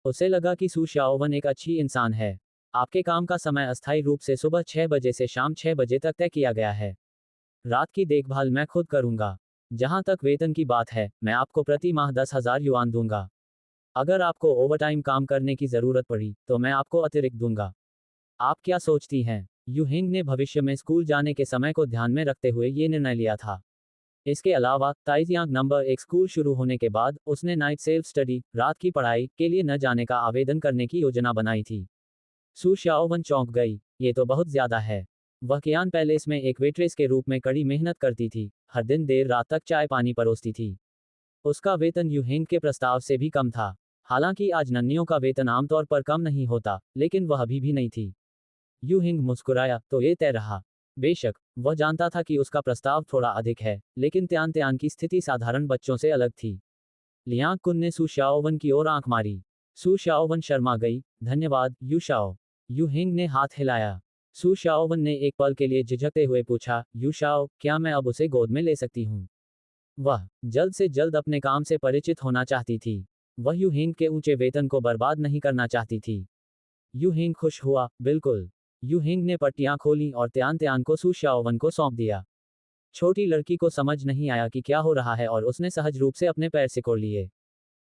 [SPEAKER 1] उसे लगा कि सू शाओवन एक अच्छी इंसान है। आपके काम का समय अस्थायी रूप से सुबह 6 बजे से शाम 6 बजे तक तय किया गया है। रात की देखभाल मैं खुद करूंगा। जहां तक वेतन की बात है, मैं आपको प्रति माह 10,000 युआन दूंगा। अगर आपको ओवरटाइम काम करने की जरूरत पड़ी तो मैं आपको अतिरिक्त दूंगा। आप क्या सोचती हैं? यू हिंग ने भविष्य में स्कूल जाने के समय को ध्यान में रखते हुए ये निर्णय लिया था। इसके अलावा ताइजियांग नंबर 1 स्कूल शुरू होने के बाद उसने नाइट सेल्फ स्टडी, रात की पढ़ाई के लिए न जाने का आवेदन करने की योजना बनाई थी। सू शाओवन चौंक गई, ये तो बहुत ज्यादा है। वह कियान पैलेस में एक वेट्रेस के रूप में कड़ी मेहनत करती थी, हर दिन देर रात तक चाय पानी परोसती थी। उसका वेतन यू हिंग के प्रस्ताव से भी कम था। हालांकि आज नन्नियों का वेतन आमतौर पर कम नहीं होता, लेकिन वह अभी भी नहीं थी। यू हिंग मुस्कुराया, तो ये तय रहा। बेशक वह जानता था कि उसका प्रस्ताव थोड़ा अधिक है, लेकिन त्यान त्यान की स्थिति साधारण बच्चों से अलग थी। लियांग कुन ने सू शाओवन की ओर आंख मारी। सू शाओवन शर्मा गई। धन्यवाद, यू शाओ। यू हिंग ने हाथ हिलाया। सू शाओवन ने एक पल के लिए झिझकते हुए पूछा, यू शाओ, क्या मैं अब उसे गोद में ले सकती हूँ? वह जल्द से जल्द अपने काम से परिचित होना चाहती थी। वह यू हिंग के ऊंचे वेतन को बर्बाद नहीं करना चाहती थी। यू हिंग खुश हुआ, बिल्कुल। यू हिंग ने पट्टियां खोली और त्यान त्यान को सू शाओवन को सौंप दिया। छोटी लड़की को समझ नहीं आया कि क्या हो रहा है और उसने सहज रूप से अपने पैर सिकोड़ लिए।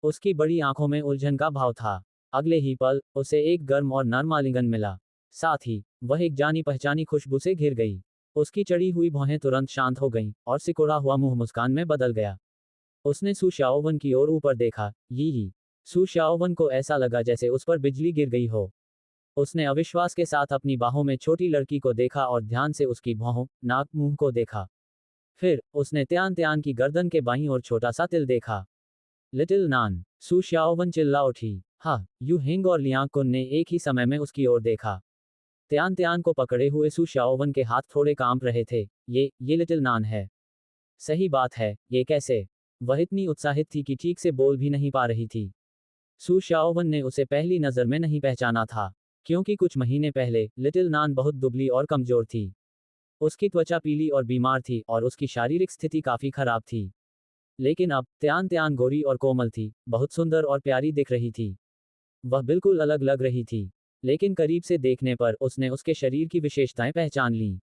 [SPEAKER 1] उसकी बड़ी आंखों में उलझन का भाव था। अगले ही पल उसे एक गर्म और नर्म आलिंगन मिला। साथ ही वह एक जानी पहचानी खुशबू से घिर गई। उसकी चढ़ी हुई भौहें तुरंत शांत हो गईं और सिकोड़ा हुआ मुंह मुस्कान में बदल गया। उसने सू शाओवन की ओर ऊपर देखा। यी। सू शाओवन को ऐसा लगा जैसे उस पर बिजली गिर गई हो। उसने अविश्वास के साथ अपनी बाहों में छोटी लड़की को देखा और ध्यान से उसकी भौहों, नाक, मुंह को देखा। फिर उसने त्यान त्यान की गर्दन के बाईं ओर छोटा सा तिल देखा। लिटिल नान। सू शाओवन चिल्ला उठी। हाँ, यू हिंग और लियांग कुन ने एक ही समय में उसकी ओर देखा। त्यान त्यान को पकड़े हुए सू शाओवन के हाथ थोड़े कांप रहे थे। ये लिटिल नान है। सही बात है, ये कैसे? वह इतनी उत्साहित थी कि ठीक से बोल भी नहीं पा रही थी। सू शाओवन ने उसे पहली नजर में नहीं पहचाना था, क्योंकि कुछ महीने पहले लिटिल नान बहुत दुबली और कमजोर थी। उसकी त्वचा पीली और बीमार थी और उसकी शारीरिक स्थिति काफी खराब थी। लेकिन अब त्यान त्यान गोरी और कोमल थी, बहुत सुंदर और प्यारी दिख रही थी। वह बिल्कुल अलग लग रही थी। लेकिन करीब से देखने पर उसने उसके शरीर की विशेषताएं पहचान लीं।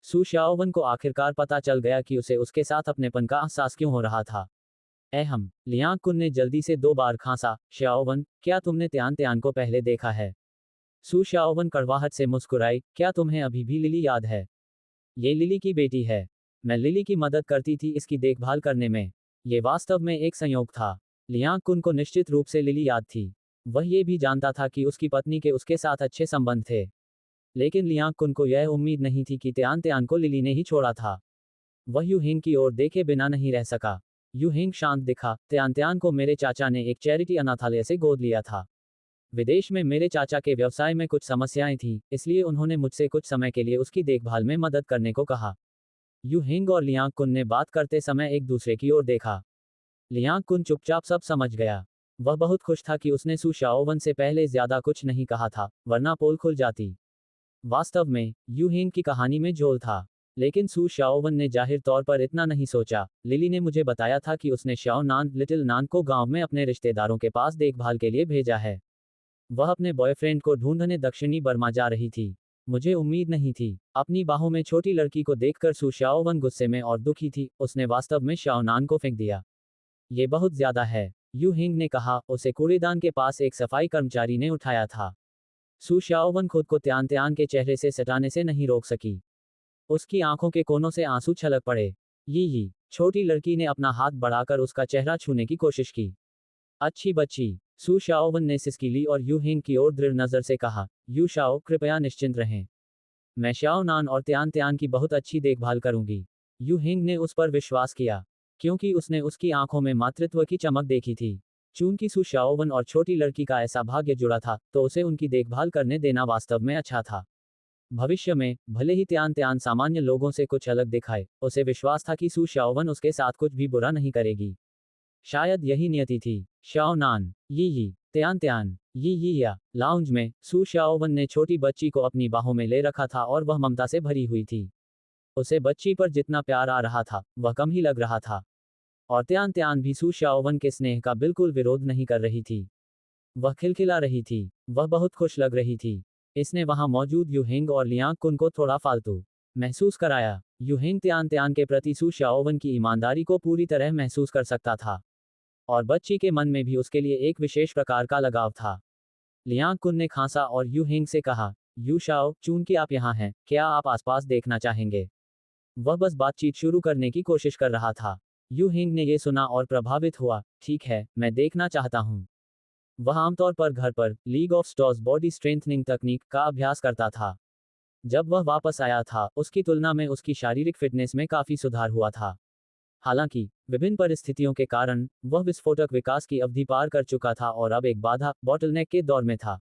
[SPEAKER 1] सू शाओवन को आखिरकार पता चल गया कि उसे उसके साथ अपनेपन का एहसास क्यों हो रहा था। अहम। लियांग कुन ने जल्दी से 2 बार खांसा। शाओवन, क्या तुमने त्यान त्यान को पहले देखा है? सू शाओवन कड़वाहट से मुस्कुराई, क्या तुम्हें अभी भी लिली याद है? ये लिली की बेटी है। मैं लिली की मदद करती थी इसकी देखभाल करने में। ये वास्तव में एक संयोग था। लियांग कुन को निश्चित रूप से लिली याद थी। वह ये भी जानता था कि उसकी पत्नी के उसके साथ अच्छे संबंध थे। लेकिन लियांग कुन को यह उम्मीद नहीं थी कि त्यान त्यान को लिली ने ही छोड़ा था। वह यू हिंग की ओर देखे बिना नहीं रह सका। यू हिंग शांत दिखा। त्यान को मेरे चाचा ने एक चैरिटी अनाथालय से गोद लिया था। विदेश में मेरे चाचा के व्यवसाय में कुछ समस्याएं थीं, इसलिए उन्होंने मुझसे कुछ समय के लिए उसकी देखभाल में मदद करने को कहा। यू हिंग और लियांग कुन ने बात करते समय एक दूसरे की ओर देखा। लियांग कुन चुपचाप सब समझ गया। वह बहुत खुश था कि उसने सू शाओवन से पहले ज्यादा कुछ नहीं कहा था, वरना पोल खुल जाती। वास्तव में यू हिंग की कहानी में झोल था, लेकिन सू शाओवन ने जाहिर तौर पर इतना नहीं सोचा। लिली ने मुझे बताया था कि उसने शाओ नान लिटिल नान को गांव में अपने रिश्तेदारों के पास देखभाल के लिए भेजा है। वह अपने बॉयफ्रेंड को ढूंढने दक्षिणी बर्मा जा रही थी। मुझे उम्मीद नहीं थी। अपनी बाहों में छोटी लड़की को देखकर सू शाओवन गुस्से में और दुखी थी। उसने वास्तव में शाओ नान को फेंक दिया। ये बहुत ज्यादा है, यू हिंग ने कहा। उसे कूड़ेदान के पास एक सफाई कर्मचारी ने उठाया था। सू शाओवन खुद को त्यान त्यान के चेहरे से सटाने से नहीं रोक सकी। उसकी आंखों के कोनों से आंसू छलक पड़े। ये छोटी लड़की ने अपना हाथ बढ़ाकर उसका चेहरा छूने की कोशिश की। अच्छी बच्ची, सू शाओवन ने सिसकी ली और यू हिंग की ओर दृढ़ नजर से कहा। यू शाओ, कृपया निश्चिंत रहें। मैं शाओ नान और त्यान त्यान की बहुत अच्छी देखभाल करूंगी। यू हिंग ने उस पर विश्वास किया, क्योंकि उसने उसकी आंखों में मातृत्व की चमक देखी थी। चूंकि सू शाओवन और छोटी लड़की का ऐसा भाग्य जुड़ा था, तो उसे उनकी देखभाल करने देना वास्तव में अच्छा था। भविष्य में भले ही त्यान त्यान सामान्य लोगों से कुछ अलग दिखाए, उसे विश्वास था कि सू शाओवन उसके साथ कुछ भी बुरा नहीं करेगी। शायद यही नियति थी। शाओ नान, यी त्यान त्यान, यी या लाउंज में सू शाओवन ने छोटी बच्ची को अपनी बाहों में ले रखा था और वह ममता से भरी हुई थी। उसे बच्ची पर जितना प्यार आ रहा था, वह कम ही लग रहा था। और त्यान त्यान भी सू शाओवन के स्नेह का बिल्कुल विरोध नहीं कर रही थी। वह खिलखिला रही थी। वह बहुत खुश लग रही थी। इसने वहां मौजूद यू हिंग और लियांग कुन को थोड़ा फालतू महसूस कराया। यू हिंग त्यान त्यान के प्रति सू शाओवन की ईमानदारी को पूरी तरह महसूस कर सकता था, और बच्ची के मन में भी उसके लिए एक विशेष प्रकार का लगाव था। लियांग कुन ने खांसा और यू हिंग से कहा, यू शाओ, चूंकि आप यहाँ हैं, क्या आप आसपास देखना चाहेंगे? वह बस बातचीत शुरू करने की कोशिश कर रहा था। यू हिंग ने यह सुना और प्रभावित हुआ। ठीक है, मैं देखना चाहता हूँ। वह आमतौर पर घर पर लीग ऑफ स्टॉर्स बॉडी स्ट्रेंथनिंग तकनीक का अभ्यास करता था। जब वह वापस आया था, उसकी तुलना में उसकी शारीरिक फिटनेस में काफी सुधार हुआ था। हालांकि विभिन्न परिस्थितियों के कारण वह विस्फोटक विकास की अवधि पार कर चुका था और अब एक बाधा बॉटलनेक के दौर में था।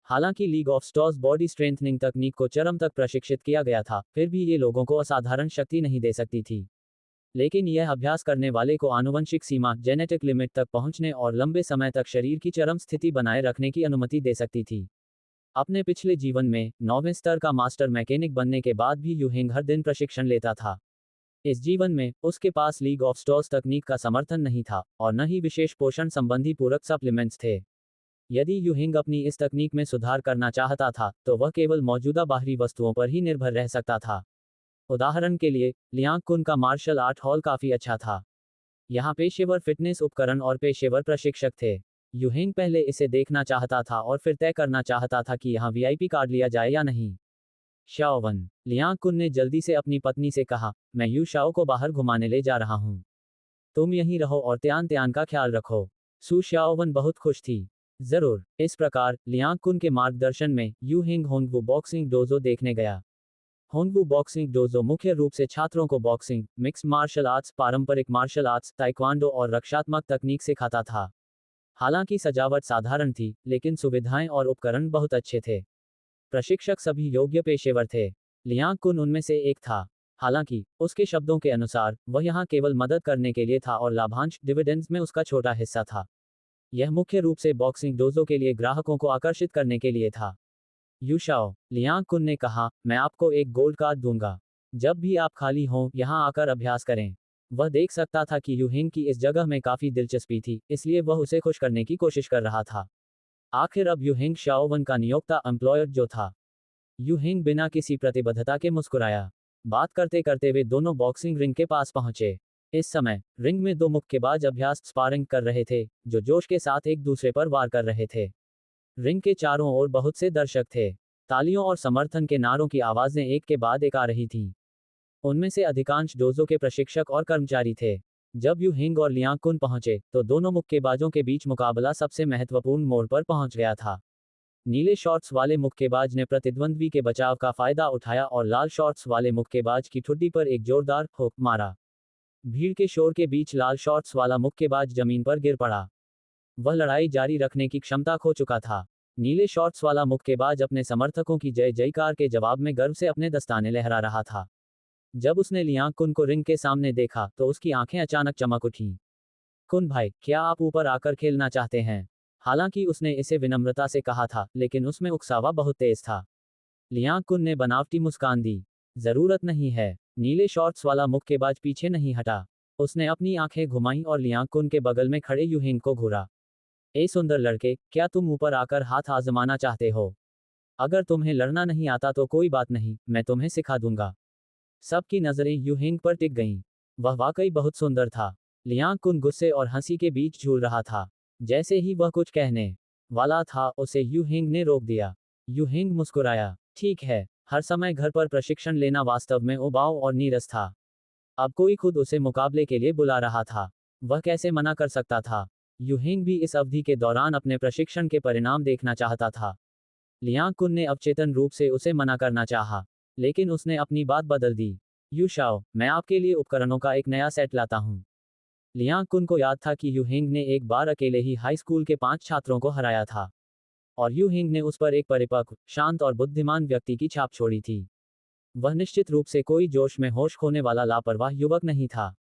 [SPEAKER 1] हालांकि लीग ऑफ स्टॉर्स बॉडी स्ट्रेंथनिंग तकनीक को चरम तक प्रशिक्षित किया गया था, फिर भी ये लोगों को असाधारण शक्ति नहीं दे सकती थी। लेकिन यह अभ्यास करने वाले को आनुवंशिक सीमा जेनेटिक लिमिट तक पहुंचने और लंबे समय तक शरीर की चरम स्थिति बनाए रखने की अनुमति दे सकती थी। अपने पिछले जीवन में 9वें स्तर का मास्टर मैकेनिक बनने के बाद भी यू हिंग हर दिन प्रशिक्षण लेता था। इस जीवन में उसके पास लीग ऑफ स्टॉर्स तकनीक का समर्थन नहीं था, और न ही विशेष पोषण संबंधी पूरक सप्लीमेंट्स थे। यदि यू हिंग अपनी इस तकनीक में सुधार करना चाहता था, तो वह केवल मौजूदा बाहरी वस्तुओं पर ही निर्भर रह सकता था। उदाहरण के लिए, लियांग कुन का मार्शल आर्ट हॉल काफी अच्छा था। यहाँ पेशेवर फिटनेस उपकरण और पेशेवर प्रशिक्षक थे। यू हिंग पहले इसे देखना चाहता था और फिर तय करना चाहता था कि यहाँ वीआईपी कार्ड लिया जाए या नहीं। शाओवन, लियांग कुन ने जल्दी से अपनी पत्नी से कहा, मैं यू शाओ को बाहर घुमाने ले जा रहा हूँ। तुम यहीं रहो और त्यान त्यान का ख्याल रखो। सू शाओवन बहुत खुश थी। जरूर। इस प्रकार लियांग कुन के मार्गदर्शन में यू हिंग होंगवू बॉक्सिंग डोजो देखने गया। होंगवू बॉक्सिंग डोजो मुख्य रूप से छात्रों को बॉक्सिंग, मिक्स्ड मार्शल आर्ट्स, पारंपरिक मार्शल आर्ट्स, ताइक्वांडो और रक्षात्मक तकनीक सिखाता था। हालांकि सजावट साधारण थी, लेकिन सुविधाएं और उपकरण बहुत अच्छे थे। प्रशिक्षक सभी योग्य पेशेवर थे। लियांग कुन उनमें से एक था। हालांकि उसके शब्दों के अनुसार वह यहाँ केवल मदद करने के लिए था और लाभांश डिविडेंड्स में उसका छोटा हिस्सा था। यह मुख्य रूप से बॉक्सिंग डोजो के लिए ग्राहकों को आकर्षित करने के लिए था। यू शाओ, लियांग कुन ने कहा, मैं आपको एक गोल्ड कार्ड दूंगा। जब भी आप खाली हों, यहाँ आकर अभ्यास करें। वह देख सकता था कि यू हिंग की इस जगह में काफी दिलचस्पी थी, इसलिए वह उसे खुश करने की कोशिश कर रहा था। आखिर अब यू हिंग शाओवन का नियोक्ता एम्प्लॉयर जो था। यू हिंग बिना किसी प्रतिबद्धता के मुस्कुराया। बात करते करते वे दोनों बॉक्सिंग रिंग के पास पहुंचे। इस समय रिंग में दो मुक्केबाज अभ्यास स्पारिंग कर रहे थे, जो जोश के साथ एक दूसरे पर वार कर रहे थे। रिंग के चारों ओर बहुत से दर्शक थे। तालियों और समर्थन के नारों की आवाजें एक के बाद एक आ रही थीं। उनमें से अधिकांश डोजो के प्रशिक्षक और कर्मचारी थे। जब यू हिंग और लियांग कुन पहुंचे, तो दोनों मुक्केबाजों के बीच मुकाबला सबसे महत्वपूर्ण मोड़ पर पहुंच गया था। नीले शॉर्ट्स वाले मुक्केबाज ने प्रतिद्वंद्वी के बचाव का फायदा उठाया और लाल शॉर्ट्स वाले मुक्केबाज की ठुड्डी पर एक जोरदार हुक मारा। भीड़ के शोर के बीच लाल शॉर्ट्स वाला मुक्केबाज जमीन पर गिर पड़ा। वह लड़ाई जारी रखने की क्षमता खो चुका था। नीले शॉर्ट्स वाला मुक्केबाज अपने समर्थकों की जय जयकार के जवाब में गर्व से अपने दस्ताने लहरा रहा था। जब उसने लियांग कुन को रिंग के सामने देखा तो उसकी आंखें अचानक चमक उठीं। कुन भाई, क्या आप ऊपर आकर खेलना चाहते हैं? हालांकि उसने इसे विनम्रता से कहा था, लेकिन उसमें उकसावा बहुत तेज था। लियांग कुन ने बनावटी मुस्कान दी। जरूरत नहीं है। नीले शॉर्ट्स वाला मुक्केबाज पीछे नहीं हटा। उसने अपनी आंखें घुमाई और लियांग कुन के बगल में खड़े यूहिंग को घूरा। ए सुंदर लड़के, क्या तुम ऊपर आकर हाथ आजमाना चाहते हो? अगर तुम्हें लड़ना नहीं आता तो कोई बात नहीं, मैं तुम्हें सिखा दूंगा। सबकी नजरें यूहिंग पर टिक गईं। वह वाकई बहुत सुंदर था। लियांग कुन गुस्से और हंसी के बीच झूल रहा था। जैसे ही वह कुछ कहने वाला था, उसे यूहिंग ने रोक दिया। यूहिंग मुस्कुराया। ठीक है, हर समय घर पर प्रशिक्षण लेना वास्तव में उबाऊ और नीरस था। अब कोई खुद उसे मुकाबले के लिए बुला रहा था। वह कैसे मना कर सकता था? यूहिंग भी इस अवधि के दौरान अपने प्रशिक्षण के परिणाम देखना चाहता था। लियांग कुन ने अवचेतन रूप से उसे मना करना चाहा, लेकिन उसने अपनी बात बदल दी। यू शाओ, मैं आपके लिए उपकरणों का एक नया सेट लाता हूँ। लियांग कुन को याद था कि यूहिंग ने एक बार अकेले ही हाई स्कूल के 5 छात्रों को हराया था, और यूहिंग ने उस पर एक परिपक्व, शांत और बुद्धिमान व्यक्ति की छाप छोड़ी थी। वह निश्चित रूप से कोई जोश में होश खोने वाला लापरवाह युवक नहीं था।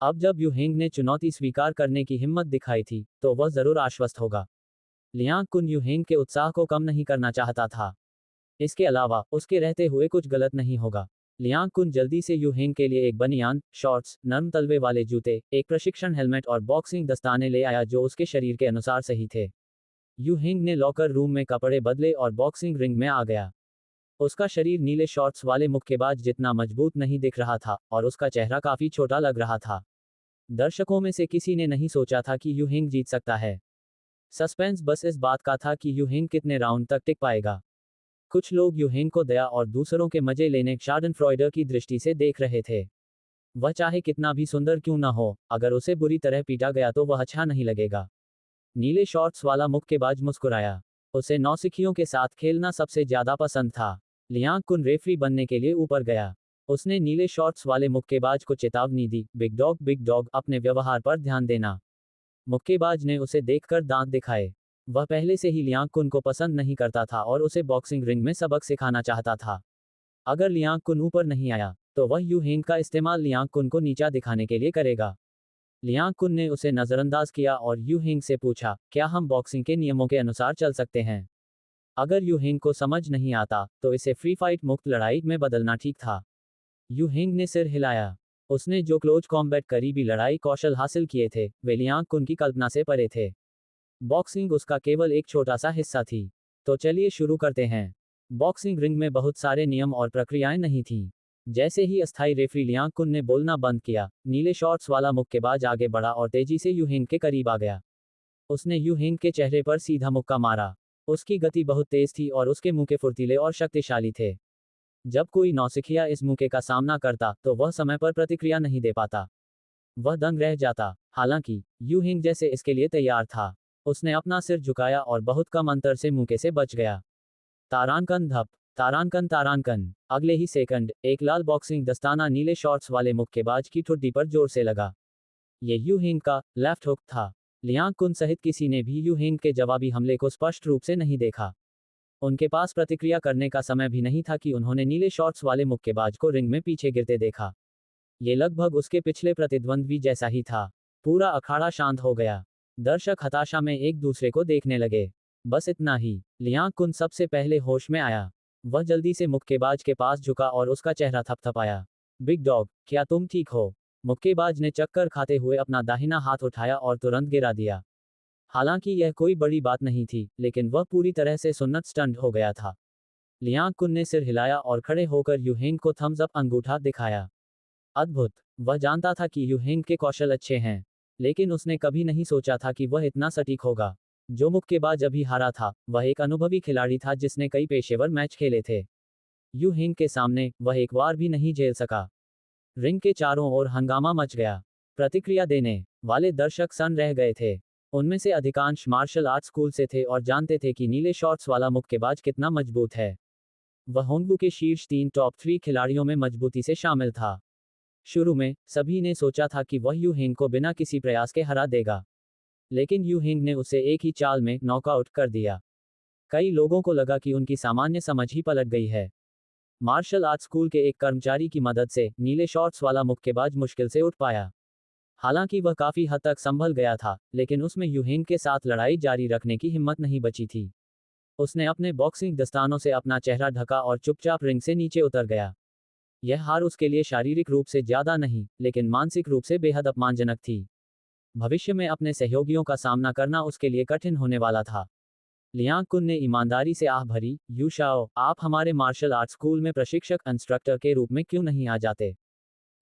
[SPEAKER 1] अब जब यूहिंग ने चुनौती स्वीकार करने की हिम्मत दिखाई थी, तो वह जरूर आश्वस्त होगा। लियांग कुन यूहिंग के उत्साह को कम नहीं करना चाहता था। इसके अलावा, उसके रहते हुए कुछ गलत नहीं होगा। लियांग कुन जल्दी से यूहिंग के लिए एक बनियान, शॉर्ट्स, नरम तलवे वाले जूते, एक प्रशिक्षण हेलमेट और बॉक्सिंग दस्ताने ले आया जो उसके शरीर के अनुसार सही थे। यूहिंग ने लॉकर रूम में कपड़े बदले और बॉक्सिंग रिंग में आ गया। उसका शरीर नीले शॉर्ट्स वाले मुक्केबाज जितना मजबूत नहीं दिख रहा था, और उसका चेहरा काफी छोटा लग रहा था। दर्शकों में से किसी ने नहीं सोचा था कि यूहिंग जीत सकता है। सस्पेंस बस इस बात का था कि यूहिंग कितने राउंड तक टिक पाएगा। कुछ लोग यूहिंग को दया और दूसरों के मजे लेने शार्डनफ्रॉइडर की दृष्टि से देख रहे थे। वह चाहे कितना भी सुंदर क्यों ना हो, अगर उसे बुरी तरह पीटा गया तो वह अच्छा नहीं लगेगा। नीले शॉर्ट्स वाला मुक्केबाज मुस्कुराया। उसे नौसिखियों के साथ खेलना सबसे ज्यादा पसंद था। लियांग कुन रेफरी बनने के लिए ऊपर गया। उसने नीले शॉर्ट्स वाले मुक्केबाज को चेतावनी दी, बिग डॉग, अपने व्यवहार पर ध्यान देना। मुक्केबाज ने उसे देखकर दांत दिखाए। वह पहले से ही लियांग कुन को पसंद नहीं करता था और उसे बॉक्सिंग रिंग में सबक सिखाना चाहता था। अगर लियांग कुन ऊपर नहीं आया, तो वह यूहिंग का इस्तेमाल लियांग कुन को नीचा दिखाने के लिए करेगा। लियांग कुन ने उसे नजरअंदाज किया और यूहिंग से पूछा, क्या हम बॉक्सिंग के नियमों के अनुसार चल सकते हैं? अगर यूहिंग को समझ नहीं आता, तो इसे फ्री फाइट मुक्त लड़ाई में बदलना ठीक था। यूहिंग ने सिर हिलाया। उसने जो क्लोज कॉम्बैट करीबी लड़ाई कौशल हासिल किए थे, वे लियांग कुन की कल्पना से परे थे। बॉक्सिंग उसका केवल एक छोटा सा हिस्सा थी। तो चलिए शुरू करते हैं। बॉक्सिंग रिंग में बहुत सारे नियम और प्रक्रियाएं नहीं थीं। जैसे ही अस्थायी रेफरी लियांग कुन ने बोलना बंद किया, नीले शॉर्ट्स वाला मुक्केबाज आगे बढ़ा और तेजी से यूहिंग के करीब आ गया। उसने यूहिंग के चेहरे पर सीधा मुक्का मारा। उसकी गति बहुत तेज थी और उसके मुक्के फुर्तीले और शक्तिशाली थे। जब कोई नौसिखिया इस मुक्के का सामना करता, तो वह समय पर प्रतिक्रिया नहीं दे पाता। वह दंग रह जाता। हालांकि यूहिंग जैसे इसके लिए तैयार था। उसने अपना सिर झुकाया और बहुत कम अंतर से मुक्के से बच गया। तारांकन धप, तारांकन तारांकन। अगले ही सेकंड, एक लाल बॉक्सिंग दस्ताना नीले शॉर्ट्स वाले मुक्केबाज की ठुड्डी पर जोर से लगा। ये यूहिंग का लेफ्ट हुक था। लियांग कुन सहित किसी ने भी यूहिंग के जवाबी हमले को स्पष्ट रूप से नहीं देखा। उनके पास प्रतिक्रिया करने का समय भी नहीं था कि उन्होंने नीले शॉर्ट्स वाले मुक्केबाज को रिंग में पीछे गिरते देखा। ये लगभग उसके पिछले प्रतिद्वंद्वी जैसा ही था। पूरा अखाड़ा शांत हो गया। दर्शक हताशा में एक दूसरे को देखने लगे। बस इतना ही। लियांग कुन सबसे पहले होश में आया। वह जल्दी से मुक्केबाज के पास झुका और उसका चेहरा थपथपाया। बिग डॉग, क्या तुम ठीक हो? मुक्केबाज ने चक्कर खाते हुए अपना दाहिना हाथ उठाया और तुरंत गिरा दिया। हालांकि यह कोई बड़ी बात नहीं थी, लेकिन वह पूरी तरह से सुन्नत स्टंट हो गया था। लियांग कुन ने सिर हिलाया और खड़े होकर यूहिंग को थम्स अप अंगूठा दिखाया। अद्भुत। वह जानता था कि यूहिंग के कौशल अच्छे हैं, लेकिन उसने कभी नहीं सोचा था कि वह इतना सटीक होगा। जो मुक्केबाज अभी हारा था, वह एक अनुभवी खिलाड़ी था जिसने कई पेशेवर मैच खेले थे। यूहिंग के सामने वह एक बार भी नहीं झेल सका। रिंग के चारों ओर हंगामा मच गया। प्रतिक्रिया देने वाले दर्शक सन्न रह गए थे। उनमें से अधिकांश मार्शल आर्ट स्कूल से थे और जानते थे कि नीले शॉर्ट्स वाला मुक्केबाज कितना मजबूत है। वह होंगबू के शीर्ष 3 टॉप 3 खिलाड़ियों में मजबूती से शामिल था। शुरू में सभी ने सोचा था कि वह यू हिंग को बिना किसी प्रयास के हरा देगा, लेकिन यू हिंग ने उसे एक ही चाल में नॉकआउट कर दिया। कई लोगों को लगा कि उनकी सामान्य समझ ही पलट गई है। मार्शल आर्ट स्कूल के एक कर्मचारी की मदद से नीले शॉर्ट्स वाला मुक्केबाज मुश्किल से उठ पाया। हालांकि वह काफी हद तक संभल गया था, लेकिन उसमें यू हिंग के साथ लड़ाई जारी रखने की हिम्मत नहीं बची थी। उसने अपने बॉक्सिंग दस्तानों से अपना चेहरा ढका और चुपचाप रिंग से नीचे उतर गया। यह हार उसके लिए शारीरिक रूप से ज्यादा नहीं, लेकिन मानसिक रूप से बेहद अपमानजनक थी। भविष्य में अपने सहयोगियों का सामना करना उसके लिए कठिन होने वाला था। लियांग कुन ने ईमानदारी से आह भरी, यू शाओ, आप हमारे मार्शल आर्ट स्कूल में प्रशिक्षक इंस्ट्रक्टर के रूप में क्यों नहीं आ जाते?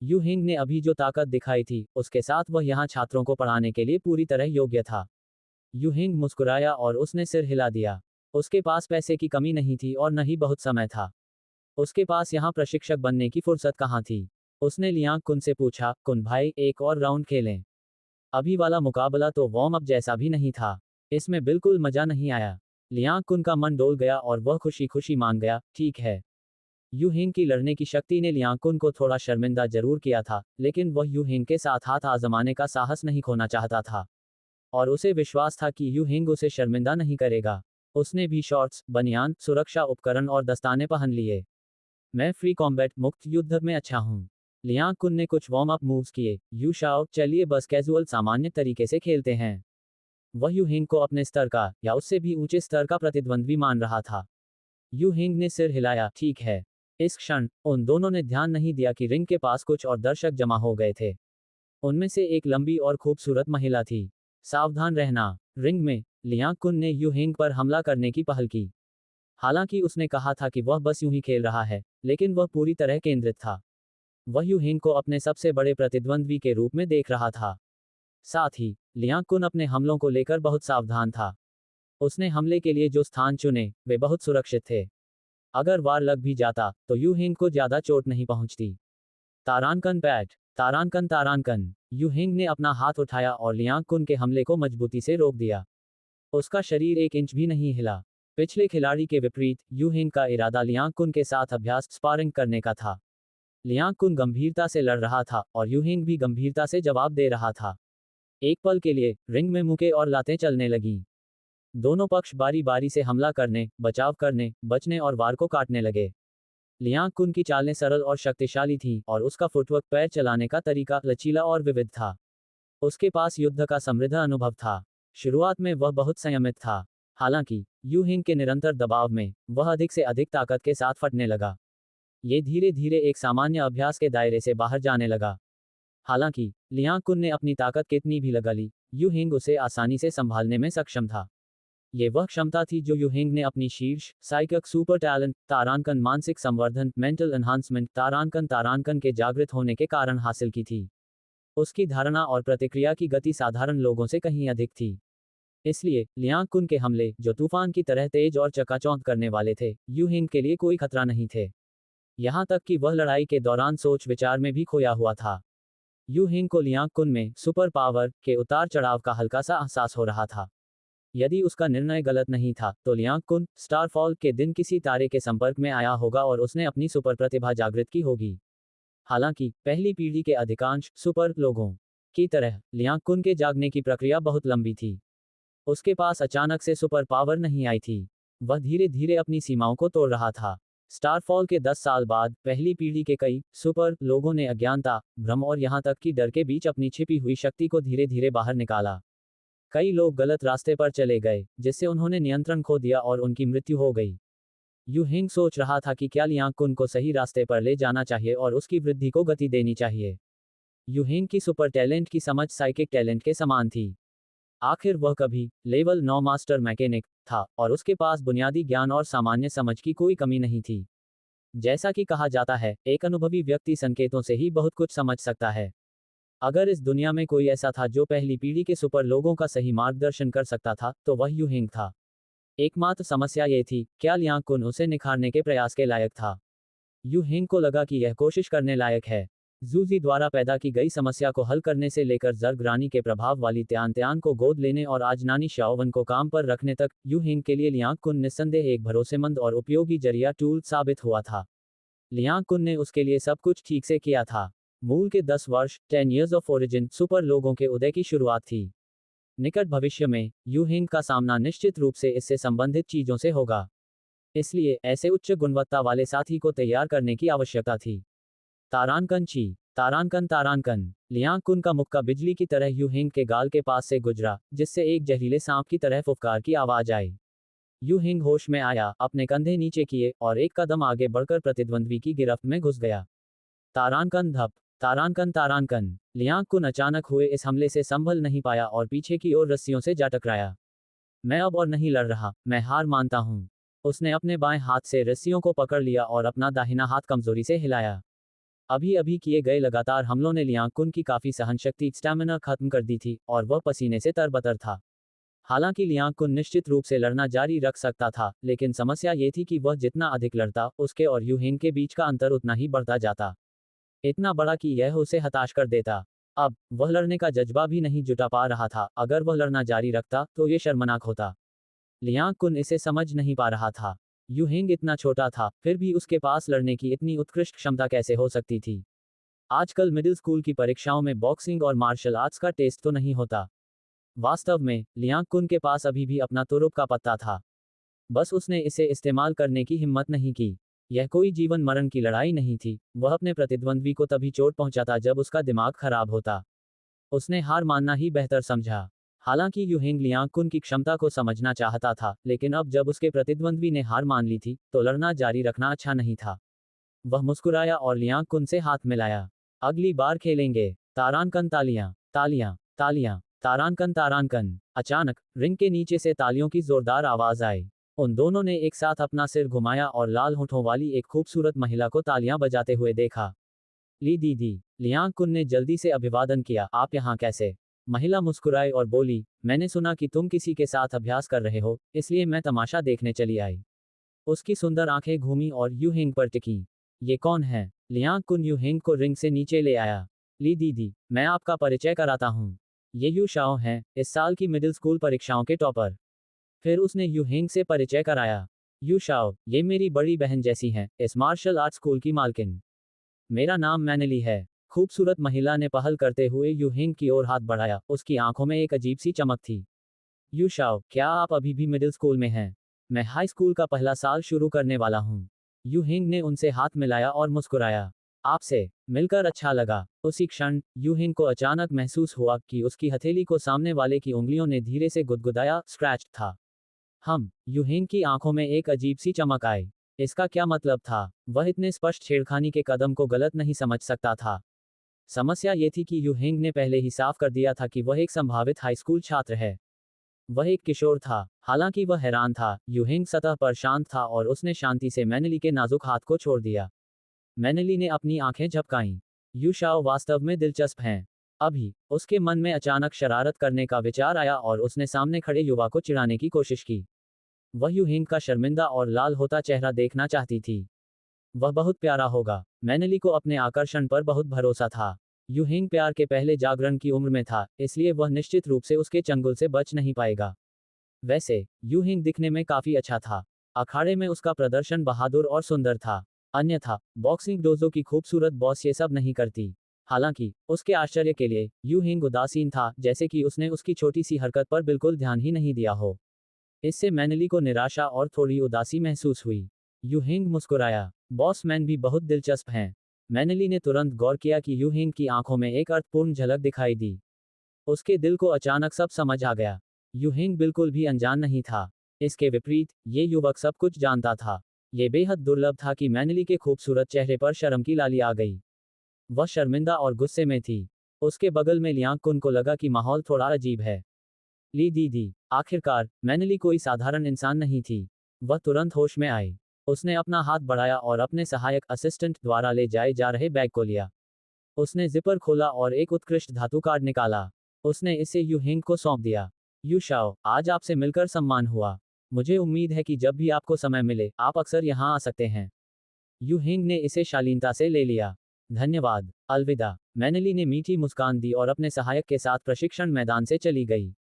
[SPEAKER 1] यू हिंग ने अभी जो ताकत दिखाई थी, उसके साथ वह यहाँ छात्रों को पढ़ाने के लिए पूरी तरह योग्य था। यू हिंग मुस्कुराया और उसने सिर हिला दिया। उसके पास पैसे की कमी नहीं थी और न ही बहुत समय था। उसके पास यहाँ प्रशिक्षक बनने की फुर्सत कहाँ थी? उसने लियांग कुन से पूछा, कुन भाई, एक और राउंड खेलें? अभी वाला मुकाबला तो वार्म अप जैसा भी नहीं था। इसमें बिल्कुल मजा नहीं आया। लियांग कुन का मन डोल गया और वह खुशी खुशी मान गया, ठीक है। यू हिंग की लड़ने की शक्ति ने लियांग कुन को थोड़ा शर्मिंदा जरूर किया था, लेकिन वह यू हिंग के साथ हाथ आजमाने का साहस नहीं खोना चाहता था। और उसे विश्वास था कि यू हिंग उसे शर्मिंदा नहीं करेगा। उसने भी शॉर्ट्स, बनियान, सुरक्षा उपकरण और दस्ताने पहन लिए। मैं फ्री कॉम्बैट मुक्त युद्ध में अच्छा हूँ। लियांग कुन ने कुछ वार्म अप मूव्स किए। यू शाओ, चलिए बस कैजुअल सामान्य तरीके से खेलते हैं। वह यू हिंग को अपने स्तर का या उससे भी ऊंचे स्तर का प्रतिद्वंद्वी मान रहा था। यू हिंग ने सिर हिलाया, ठीक है। इस क्षण उन दोनों ने ध्यान नहीं दिया कि रिंग के पास कुछ और दर्शक जमा हो गए थे। उनमें से एक लंबी और खूबसूरत महिला थी। सावधान रहना। रिंग में लियांग कुन ने यू हिंग पर हमला करने की पहल की। हालांकि उसने कहा था कि वह बस यूं ही खेल रहा है, लेकिन वह पूरी तरह केंद्रित था। वह यू हिंग को अपने सबसे बड़े प्रतिद्वंद्वी के रूप में देख रहा था। साथ ही लियांग कुन अपने हमलों को लेकर बहुत सावधान था। उसने हमले के लिए जो स्थान चुने, वे बहुत सुरक्षित थे। अगर वार लग भी जाता, तो यू हिंग को ज्यादा चोट नहीं पहुंचती। तारांकन पैट। तारांकन तारांकन। यू हिंग ने अपना हाथ उठाया और लियांग कुन के हमले को मजबूती से रोक दिया। उसका शरीर एक इंच भी नहीं हिला। पिछले खिलाड़ी के विपरीत, यू हिंग का इरादा लियांग कुन के साथ अभ्यास स्पारिंग करने का था। लियांग कुन गंभीरता से लड़ रहा था और यू हिंग भी गंभीरता से जवाब दे रहा था। एक पल के लिए रिंग में मुक्के और लातें चलने लगीं। दोनों पक्ष बारी बारी से हमला करने, बचाव करने, बचने और वार को काटने लगे। लियांग कुन की चालें सरल और शक्तिशाली थीं और उसका फुटवर्क, पैर चलाने का तरीका लचीला और विविध था। उसके पास युद्ध का समृद्ध अनुभव था। शुरुआत में वह बहुत संयमित था। हालांकि यू हिंग के निरंतर दबाव में वह अधिक से अधिक ताकत के साथ फटने लगा। ये धीरे धीरे एक सामान्य अभ्यास के दायरे से बाहर जाने लगा। हालांकि लियांग कुन ने अपनी ताकत कितनी भी लगा ली, यू हिंग उसे आसानी से संभालने में सक्षम था। ये वह क्षमता थी जो यू हिंग ने अपनी शीर्ष साइकिक सुपर टैलेंट तारांकन, मानसिक संवर्धन, मेंटल एनहांसमेंट तारांकन तारांकन के जागृत होने के कारण हासिल की थी। उसकी धारणा और प्रतिक्रिया की गति साधारण लोगों से कहीं अधिक थी। इसलिए लियांग कुन के हमले, जो तूफान की तरह तेज और चकाचौंध करने वाले थे, यू हिंग के लिए कोई खतरा नहीं थे। यहां तक कि वह लड़ाई के दौरान सोच विचार में भी खोया हुआ था। यू हिंग को लियांग कुन में सुपर पावर के उतार चढ़ाव का हल्का सा एहसास हो रहा था। यदि उसका निर्णय गलत नहीं था, तो लियांग कुन स्टारफॉल के दिन किसी तारे के संपर्क में आया होगा और उसने अपनी सुपर प्रतिभा जागृत की होगी। हालांकि पहली पीढ़ी के अधिकांश सुपर लोगों की तरह लियांग कुन के जागने की प्रक्रिया बहुत लंबी थी। उसके पास अचानक से सुपर पावर नहीं आई थी। वह धीरे धीरे अपनी सीमाओं को तोड़ रहा था। स्टारफॉल के 10 साल बाद पहली पीढ़ी के कई सुपर लोगों ने अज्ञानता, भ्रम और यहां तक कि डर के बीच अपनी छिपी हुई शक्ति को धीरे धीरे बाहर निकाला। कई लोग गलत रास्ते पर चले गए, जिससे उन्होंने नियंत्रण खो दिया और उनकी मृत्यु हो गई। यू हिंग सोच रहा था कि क्या लियांग कुन को सही रास्ते पर ले जाना चाहिए और उसकी वृद्धि को गति देनी चाहिए। यू हिंग की सुपर टैलेंट की समझ साइकिक टैलेंट के समान थी। आखिर वह कभी लेवल 9 मास्टर मैकेनिक था और उसके पास बुनियादी ज्ञान और सामान्य समझ की कोई कमी नहीं थी। जैसा कि कहा जाता है, एक अनुभवी व्यक्ति संकेतों से ही बहुत कुछ समझ सकता है। अगर इस दुनिया में कोई ऐसा था जो पहली पीढ़ी के सुपर लोगों का सही मार्गदर्शन कर सकता था, तो वह यू हिंग था। एकमात्र समस्या ये थी, क्या लियांग कुन उसे निखारने के प्रयास के लायक था? यू हिंग को लगा कि यह कोशिश करने लायक है। जूजी द्वारा पैदा की गई समस्या को हल करने से लेकर जर्ग रानी के प्रभाव वाली त्यान त्यान को गोद लेने और आज नानी शाओवन को काम पर रखने तक, यू हिंग के लिए लियांग कुन निस्संदेह एक भरोसेमंद और उपयोगी जरिया टूल साबित हुआ था। लियांग कुन ने उसके लिए सब कुछ ठीक से किया था। मूल के 10 वर्ष 10 years ऑफ ओरिजिन सुपर लोगों के उदय की शुरुआत थी। निकट भविष्य में यू हिंग का सामना निश्चित रूप से इससे संबंधित चीजों से होगा। इसलिए ऐसे उच्च गुणवत्ता वाले साथी को तैयार करने की आवश्यकता थी। तारांकन ची तारांकन तारांकन लियांग कुन का मुक्का बिजली की तरह यू हिंग के गाल के पास से गुजरा, जिससे एक जहरीले सांप की तरह फुफकार की आवाज आई। यू हिंग होश में आया, अपने कंधे नीचे किए और एक कदम आगे बढ़कर प्रतिद्वंद्वी की गिरफ्त में घुस गया। तारांकन धप तारांकन तारांकन लियांग कुन अचानक हुए इस हमले से संभल नहीं पाया और पीछे की ओर रस्सियों से जा टकराया। मैं अब और नहीं लड़ रहा, मैं हार मानता हूं। उसने अपने बाएं हाथ से रस्सियों को पकड़ लिया और अपना दाहिना हाथ कमजोरी से हिलाया। अभी अभी किए गए लगातार हमलों ने लियांग कुन की काफी सहनशक्ति स्टैमिना खत्म कर दी थी और वह पसीने से तरबतर था। हालांकि लियांग कुन निश्चित रूप से लड़ना जारी रख सकता था, लेकिन समस्या ये थी कि वह जितना अधिक लड़ता, उसके और यू हिंग के बीच का अंतर उतना ही बढ़ता जाता। इतना बड़ा कि यह उसे हताश कर देता। अब वह लड़ने का जज्बा भी नहीं जुटा पा रहा था। अगर वह लड़ना जारी रखता तो ये शर्मनाक होता। लियांग कुन इसे समझ नहीं पा रहा था। यू हिंग इतना छोटा था, फिर भी उसके पास लड़ने की इतनी उत्कृष्ट क्षमता कैसे हो सकती थी। आजकल मिडिल स्कूल की परीक्षाओं में बॉक्सिंग और मार्शल आर्ट्स का टेस्ट तो नहीं होता। वास्तव में लियांग कुन के पास अभी भी अपना तुरुप का पत्ता था। बस उसने इसे इस्तेमाल करने की हिम्मत नहीं की। यह कोई जीवन मरण की लड़ाई नहीं थी। वह अपने प्रतिद्वंद्वी को तभी चोट पहुंचाता जब उसका दिमाग खराब होता। उसने हार मानना ही बेहतर समझा। हालांकि यू हिंग लियांग कुन की क्षमता को समझना चाहता था, लेकिन अब जब उसके प्रतिद्वंद्वी ने हार मान ली थी, तो लड़ना जारी रखना अच्छा नहीं था। वह मुस्कुराया और लियांग कुन से हाथ मिलाया। अगली बार खेलेंगे। तारांकन तालियां तालियां तालियां तारांकन तारांकन। अचानक रिंग के नीचे से तालियों की जोरदार आवाज आई। उन दोनों ने एक साथ अपना सिर घुमाया और लाल होठों वाली एक खूबसूरत महिला को तालियां बजाते हुए देखा। ली दीदी। लियांग कुन ने जल्दी से अभिवादन किया। आप यहाँ कैसे? महिला मुस्कुराई और बोली, मैंने सुना कि तुम किसी के साथ अभ्यास कर रहे हो, इसलिए मैं तमाशा देखने चली आई। उसकी सुंदर आंखें घूमी और यू हिंग पर टिकी। ये कौन है? लियांग कुन यू हिंग को रिंग से नीचे ले आया। ली दीदी, मैं आपका परिचय कराता हूँ। ये यू शाओ हैं, इस साल की मिडिल स्कूल परीक्षाओं के टॉपर। फिर उसने यू हिंग से परिचय कराया। यू शाओ, ये मेरी बड़ी बहन जैसी हैं, इस मार्शल आर्ट स्कूल की मालकिन। मेरा नाम मैनली है। खूबसूरत महिला ने पहल करते हुए यू हिंग की ओर हाथ बढ़ाया। उसकी आंखों में एक अजीब सी चमक थी। यू शाओ, क्या आप अभी भी मिडिल स्कूल में हैं? मैं हाई स्कूल का पहला साल शुरू करने वाला हूँ। यू हिंग ने उनसे हाथ मिलाया और मुस्कुराया। आपसे मिलकर अच्छा लगा। उसी क्षण यू हिंग को अचानक महसूस हुआ कि उसकी हथेली को सामने वाले की उंगलियों ने धीरे से गुदगुदाया, स्क्रैच था। यू हिंग की आंखों में एक अजीब सी चमक आई। इसका क्या मतलब था? वह इतने स्पष्ट छेड़खानी के कदम को गलत नहीं समझ सकता था। समस्या ये थी कि यू हिंग ने पहले ही साफ कर दिया था कि वह एक संभावित हाई स्कूल छात्र है। वह एक किशोर था। हालांकि वह हैरान था, यू हिंग सतह पर शांत था और उसने शांति से मैनली के नाजुक हाथ को छोड़ दिया। मैनली ने अपनी आंखें झपकाईं। यू शाओ वास्तव में दिलचस्प हैं। अभी उसके मन में अचानक शरारत करने का विचार आया और उसने सामने खड़े युवा को चिढ़ाने की कोशिश की। वह यू हिंग का शर्मिंदा और लाल होता चेहरा देखना चाहती थी। वह बहुत प्यारा होगा। मैनली को अपने आकर्षण पर बहुत भरोसा था। यू हिंग प्यार के पहले जागरण की उम्र में था, इसलिए वह निश्चित रूप से उसके चंगुल से बच नहीं पाएगा। वैसे यू हिंग दिखने में काफी अच्छा था। अखाड़े में उसका प्रदर्शन बहादुर और सुंदर था। अन्यथा बॉक्सिंग डोजो की खूबसूरत बॉस ये सब नहीं करती। हालांकि उसके आश्चर्य के लिए यू हिंग उदासीन था, जैसे कि उसने उसकी छोटी सी हरकत पर बिल्कुल ध्यान ही नहीं दिया हो। इससे मैनली को निराशा और थोड़ी उदासी महसूस हुई। यू हिंग मुस्कुराया। बॉस मैन भी बहुत दिलचस्प हैं। मैनली ने तुरंत गौर किया कि यू हिंग की आंखों में एक अर्थपूर्ण झलक दिखाई दी। उसके दिल को अचानक सब समझ आ गया। यू हिंग बिल्कुल भी अनजान नहीं था। इसके विपरीत ये युवक सब कुछ जानता था। ये बेहद दुर्लभ था कि मैनली के खूबसूरत चेहरे पर शर्म की लाली आ गई। वह शर्मिंदा और गुस्से में थी। उसके बगल में लियांग कुन को लगा कि माहौल थोड़ा अजीब है। ली दीदी। आखिरकार मैनली कोई साधारण इंसान नहीं थी। वह तुरंत होश में आई। उसने अपना हाथ बढ़ाया और अपने सहायक असिस्टेंट द्वारा ले जाए जा रहे बैग को लिया। उसने जिपर खोला और एक उत्कृष्ट धातु कार्ड निकाला। उसने इसे यू हिंग को सौंप दिया। यू शाओ, आज आपसे मिलकर सम्मान हुआ। मुझे उम्मीद है कि जब भी आपको समय मिले, आप अक्सर यहाँ आ सकते हैं। यू हिंग ने इसे शालीनता से ले लिया। धन्यवाद, अलविदा। मैनली ने मीठी मुस्कान दी और अपने सहायक के साथ प्रशिक्षण मैदान से चली गई।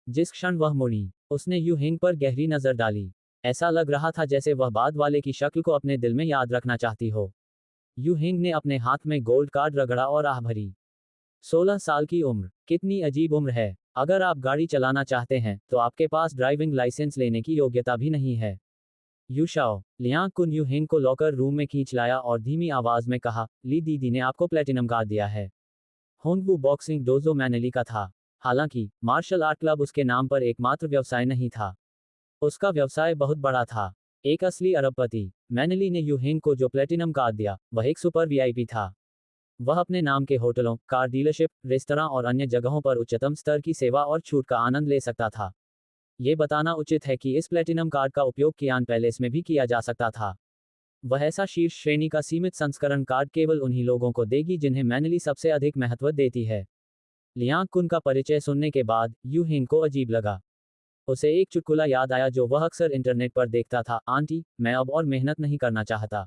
[SPEAKER 1] जिस क्षण वह मुड़ी, उसने यू हिंग पर गहरी नजर डाली। ऐसा लग रहा था जैसे वह बाद वाले की शक्ल को अपने दिल में याद रखना चाहती हो। यू हिंग ने अपने हाथ में गोल्ड कार्ड रगड़ा और आह भरी। 16 साल की उम्र, कितनी अजीब उम्र है। अगर आप गाड़ी चलाना चाहते हैं तो आपके पास ड्राइविंग लाइसेंस लेने की योग्यता भी नहीं है। यूशाओ, लियांग कुन यू हिंग को लॉकर रूम में खींच लाया और धीमी आवाज में कहा, ली दीदी ने आपको प्लेटिनम कार्ड दिया है। होंगवू बॉक्सिंग डोजो मैनेली का था। हालांकि मार्शल आर्ट क्लब उसके नाम पर एकमात्र व्यवसाय नहीं था। उसका व्यवसाय बहुत बड़ा था। एक असली अरबपति। मैनेली ने यू हिंग को जो प्लेटिनम कार्ड दिया वह एक सुपर वीआईपी था। वह अपने नाम के होटलों, कार डीलरशिप, रेस्तरां और अन्य जगहों पर उच्चतम स्तर की सेवा और छूट का आनंद ले सकता था। ये बताना उचित है कि इस प्लेटिनम कार्ड का उपयोग कियान पैलेस में भी किया जा सकता था। वह ऐसा शीर्ष श्रेणी का सीमित संस्करण कार्ड केवल उन्हीं लोगों को देगी जिन्हें मैनली सबसे अधिक महत्व देती है। लियांग कुन का परिचय सुनने के बाद यू हिंग को अजीब लगा। उसे एक चुटकुला याद आया जो वह अक्सर इंटरनेट पर देखता था, आंटी, मैं अब और मेहनत नहीं करना चाहता।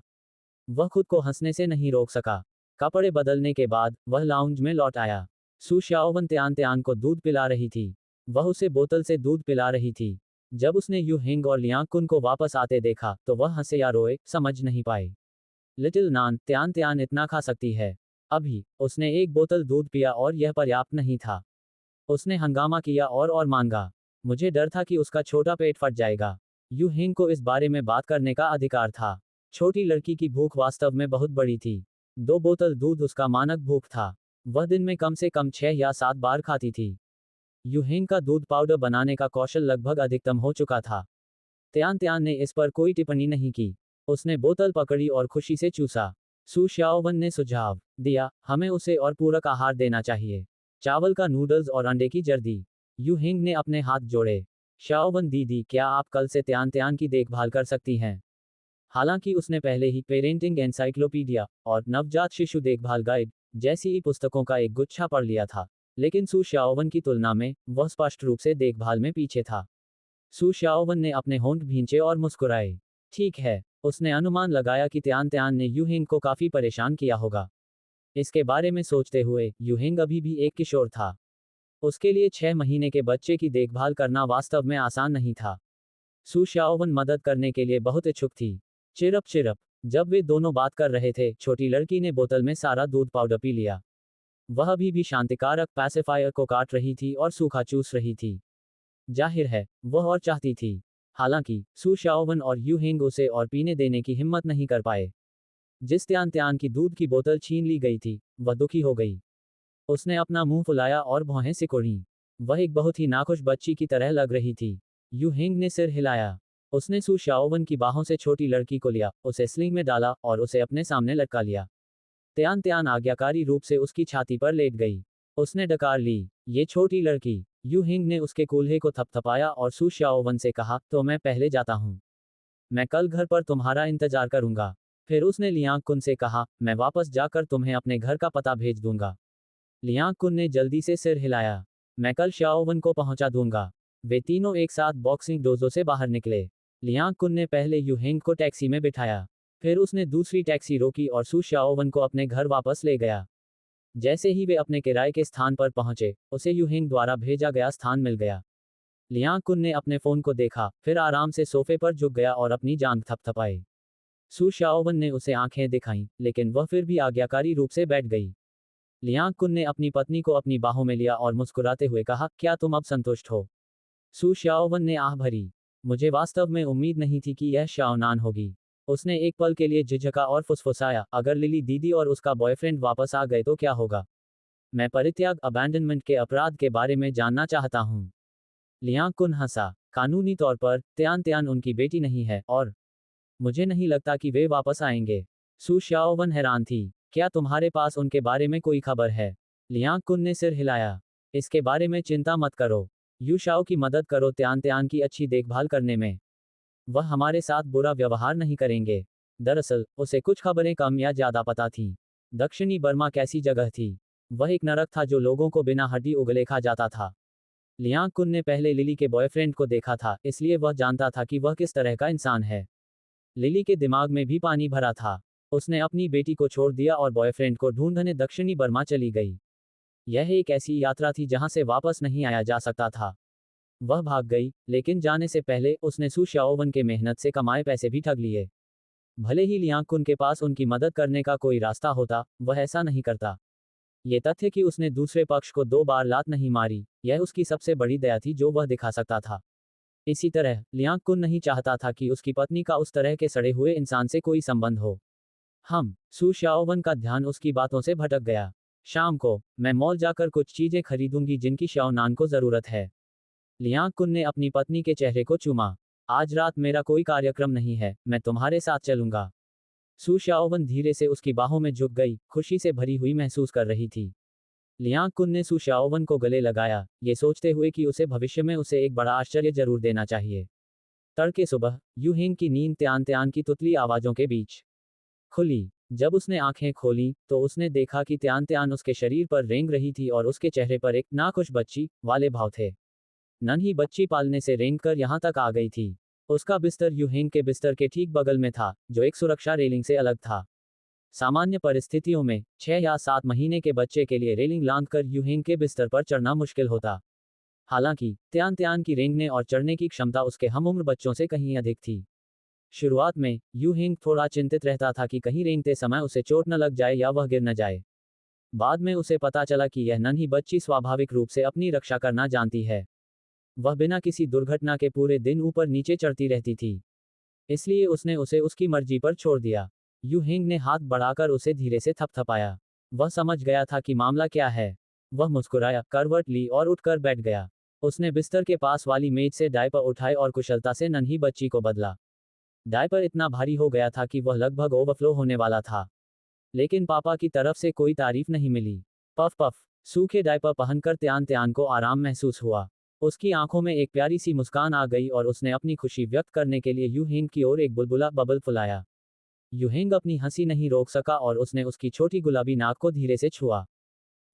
[SPEAKER 1] वह खुद को हंसने से नहीं रोक सका। कपड़े बदलने के बाद वह लाउंज में लौट आया। सू शाओवन त्यान त्यान को दूध पिला रही थी। वह उसे बोतल से दूध पिला रही थी। जब उसने यू हिंग और लियांग कुन को वापस आते देखा तो वह हंसे या रोए, समझ नहीं पाए। लिटिल नान, त्यान त्यान इतना खा सकती है। अभी उसने एक बोतल दूध पिया और यह पर्याप्त नहीं था। उसने हंगामा किया और मांगा। मुझे डर था कि उसका छोटा पेट फट जाएगा। यू हिंग को इस बारे में बात करने का अधिकार था। छोटी लड़की की भूख वास्तव में बहुत बड़ी थी। 2 बोतल दूध उसका मानक भूख था। वह दिन में कम से कम 6 या 7 बार खाती थी। यू हिंग का दूध पाउडर बनाने का कौशल लगभग अधिकतम हो चुका था। त्यान त्यान ने इस पर कोई टिप्पणी नहीं की। उसने बोतल पकड़ी और खुशी से चूसा। सू शाओवन ने सुझाव दिया, हमें उसे और पूरक आहार देना चाहिए। चावल का नूडल्स और अंडे की जर्दी। यू हिंग ने अपने हाथ जोड़े। शाओवन दीदी, क्या आप कल से त्यान त्यान की देखभाल कर सकती हैं? हालांकि उसने पहले ही पेरेंटिंग एनसाइक्लोपीडिया और नवजात शिशु देखभाल गाइड जैसी पुस्तकों का एक गुच्छा पढ़ लिया था, लेकिन सू शाओवन की तुलना में वह स्पष्ट रूप से देखभाल में पीछे था। सू शाओवन ने अपने होंठ भींचे और मुस्कुराए। ठीक है, उसने अनुमान लगाया कि त्यान त्यान ने यू हिंग को काफी परेशान किया होगा। इसके बारे में सोचते हुए यू हिंग अभी भी एक किशोर था। उसके लिए 6 महीने के बच्चे की देखभाल करना वास्तव में आसान नहीं था। सू शाओवन मदद करने के लिए बहुत इच्छुक थी। Chirp chirp. जब वे दोनों बात कर रहे थे, छोटी लड़की ने बोतल में सारा दूध पाउडर पी लिया। वह अभी भी शांतिकारक पैसिफायर को काट रही थी और सूखा चूस रही थी। जाहिर है, वह और चाहती थी। हालांकि सू शाओवन और यू हिंग उसे और पीने देने की हिम्मत नहीं कर पाए। जिस त्यान त्यान की दूध की बोतल छीन ली गई थी, वह दुखी हो गई। उसने अपना मुंह फुलाया और भौहें सिकुड़ी। वह एक बहुत ही नाखुश बच्ची की तरह लग रही थी। यू हिंग ने सिर हिलाया। उसने सू शाओवन की बाहों से छोटी लड़की को लिया, उसे स्लिंग में डाला और उसे अपने सामने लटका लिया। त्यान त्यान आज्ञाकारी रूप से उसकी छाती पर लेट गई। उसने डकार ली, ये छोटी लड़की। यू हिंग ने उसके कूल्हे को थपथपाया और सू शाओवन से कहा, तो मैं पहले जाता हूँ। मैं कल घर पर तुम्हारा इंतजार करूंगा। फिर उसने लियांग कुन से कहा, मैं वापस जाकर तुम्हें अपने घर का पता भेज दूंगा। लियांग कुन ने जल्दी से सिर हिलाया। मैं कल शाओवन को पहुंचा दूंगा। वे तीनों एक साथ बॉक्सिंग डोजो से बाहर निकले। लियांग कुन ने पहले यू हिंग को टैक्सी में बिठाया। फिर उसने दूसरी टैक्सी रोकी और सू शाओवन को अपने घर वापस ले गया। जैसे ही वे अपने किराए के स्थान पर पहुंचे, उसे यू हिंग द्वारा भेजा गया स्थान मिल गया। लियांग कुन ने अपने फोन को देखा, फिर आराम से सोफे पर झुक गया और अपनी जांघ थपथपाई। सू शाओवन ने उसे आंखें दिखाईं, लेकिन वह फिर भी आज्ञाकारी रूप से बैठ गई। लियांग कुन ने अपनी पत्नी को अपनी बाहों में लिया और मुस्कुराते हुए कहा, क्या तुम अब संतुष्ट हो? सू शाओवन ने आह भरी। मुझे वास्तव में उम्मीद नहीं थी कि यह शाओनान होगी। उसने एक पल के लिए झिझका और फुसफुसाया, अगर लिली दीदी और उसका बॉयफ्रेंड वापस आ गए तो क्या होगा? मैं परित्याग अबैंडनमेंट के अपराध के बारे में जानना चाहता हूँ। लियांग कुन हंसा। कानूनी तौर पर त्यान त्यान उनकी बेटी नहीं है और मुझे नहीं लगता कि वे वापस आएंगे। सू शाओवन हैरान थी। क्या तुम्हारे पास उनके बारे में कोई खबर है? लियांग कुन ने सिर हिलाया। इसके बारे में चिंता मत करो। यू शाओ की मदद करो त्यान त्यान की अच्छी देखभाल करने में। वह हमारे साथ बुरा व्यवहार नहीं करेंगे। दरअसल, उसे कुछ खबरें कम या ज्यादा पता थीं। दक्षिणी बर्मा कैसी जगह थी? वह एक नरक था जो लोगों को बिना हड्डी उगले खा जाता था। लियांग कुन ने पहले लिली के बॉयफ्रेंड को देखा था, इसलिए वह जानता था कि वह किस तरह का इंसान है। लिली के दिमाग में भी पानी भरा था। उसने अपनी बेटी को छोड़ दिया और बॉयफ्रेंड को ढूंढने दक्षिणी बर्मा चली गई। यह एक ऐसी यात्रा थी जहां से वापस नहीं आया जा सकता था। वह भाग गई, लेकिन जाने से पहले उसने सू शाओवन के मेहनत से कमाए पैसे भी ठग लिए। भले ही लियांग कुन के पास उनकी मदद करने का कोई रास्ता होता, वह ऐसा नहीं करता। ये तथ्य कि उसने दूसरे पक्ष को 2 बार लात नहीं मारी, यह उसकी सबसे बड़ी दया थी जो वह दिखा सकता था। इसी तरह लियांग कुन नहीं चाहता था कि उसकी पत्नी का उस तरह के सड़े हुए इंसान से कोई संबंध हो। सू शाओवन का ध्यान उसकी बातों से भटक गया। शाम को मैं मॉल जाकर कुछ चीजें खरीदूंगी जिनकी शाओनान को जरूरत है। लियांग कुन ने अपनी पत्नी के चेहरे को चूमा। आज रात मेरा कोई कार्यक्रम नहीं है, मैं तुम्हारे साथ चलूंगा। सू शाओवन धीरे से उसकी बाहों में झुक गई, खुशी से भरी हुई महसूस कर रही थी। लियांग कुन ने सू शाओवन को गले लगाया, ये सोचते हुए कि उसे भविष्य में उसे एक बड़ा आश्चर्य जरूर देना चाहिए। तड़के सुबह यू हिंग की नींद त्यान त्यान की तुतली आवाजों के बीच खुली। जब उसने आंखें खोलीं, तो उसने देखा कि त्यान त्यान उसके शरीर पर रेंग रही थी और उसके चेहरे पर एक नाखुश बच्ची वाले भाव थे। नन्ही बच्ची पालने से रेंग कर यहाँ तक आ गई थी। उसका बिस्तर यू हिंग के बिस्तर के ठीक बगल में था, जो एक सुरक्षा रेलिंग से अलग था। सामान्य परिस्थितियों में 6 या 7 महीने के बच्चे के लिए रेलिंग लांघकर यू हिंग के बिस्तर पर चढ़ना मुश्किल होता। हालांकि त्यान त्यान की रेंगने और चढ़ने की क्षमता उसके हमउम्र बच्चों से कहीं अधिक थी। शुरुआत में यू हिंग थोड़ा चिंतित रहता था कि कहीं रेंगते समय उसे चोट न लग जाए या वह गिर न जाए। बाद में उसे पता चला कि यह नन्ही बच्ची स्वाभाविक रूप से अपनी रक्षा करना जानती है। वह बिना किसी दुर्घटना के पूरे दिन ऊपर नीचे चढ़ती रहती थी, इसलिए उसने उसे उसकी मर्जी पर छोड़ दिया। यू हिंग ने हाथ बढ़ाकर उसे धीरे से थपथपाया। वह समझ गया था कि मामला क्या है। वह मुस्कुराया, करवट ली और उठकर बैठ गया। उसने बिस्तर के पास वाली मेज से डायपर उठाए और कुशलता से नन्ही बच्ची को बदला। डायपर इतना भारी हो गया था कि वह लगभग ओवरफ्लो होने वाला था, लेकिन पापा की तरफ से कोई तारीफ नहीं मिली। पफ पफ। सूखे डायपर पहनकर त्यान त्यान को आराम महसूस हुआ। उसकी आंखों में एक प्यारी सी मुस्कान आ गई और उसने अपनी खुशी व्यक्त करने के लिए यू हिंग की ओर एक बुलबुला बबल फुलाया। यू हिंग अपनी हंसी नहीं रोक सका और उसने उसकी छोटी गुलाबी नाक को धीरे से छुआ।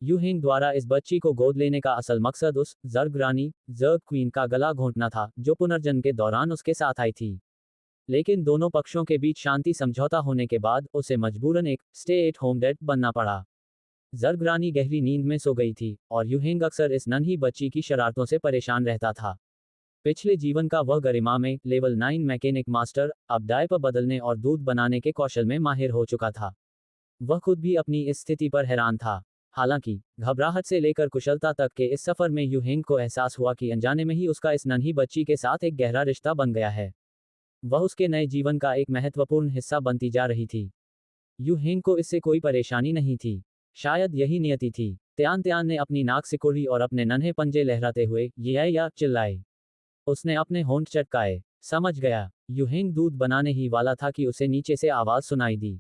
[SPEAKER 1] यू हिंग द्वारा इस बच्ची को गोद लेने का असल मकसद उस जर्ग रानी, जर्ग क्वीन का गला घोंटना था, जो पुनर्जन्म के दौरान उसके साथ आई थी। लेकिन दोनों पक्षों के बीच शांति समझौता होने के बाद उसे मजबूरन एक स्टे एट होम डैड बनना पड़ा। जर्ग रानी गहरी नींद में सो गई थी और यू हिंग अक्सर इस नन्ही बच्ची की शरारतों से परेशान रहता था। पिछले जीवन का वह गरिमा में लेवल 9 मैकेनिक मास्टर अब डायपर बदलने और दूध बनाने के कौशल में माहिर हो चुका था। वह खुद भी अपनी इस स्थिति पर हैरान था। हालांकि घबराहट से लेकर कुशलता तक के इस सफर में यू हिंग को एहसास हुआ कि अनजाने में ही उसका इस नन्ही बच्ची के साथ एक गहरा रिश्ता बन गया है। वह उसके नए जीवन का एक महत्वपूर्ण हिस्सा बनती जा रही थी। यू हिंग को इससे कोई परेशानी नहीं थी। शायद यही नियति थी। त्यान त्यान ने अपनी नाक सिकुड़ी और अपने नन्हे पंजे लहराते हुए ये या चिल्लाए। उसने अपने होंठ चटकाए। समझ गया। यू हिंग दूध बनाने ही वाला था कि उसे नीचे से आवाज सुनाई दी।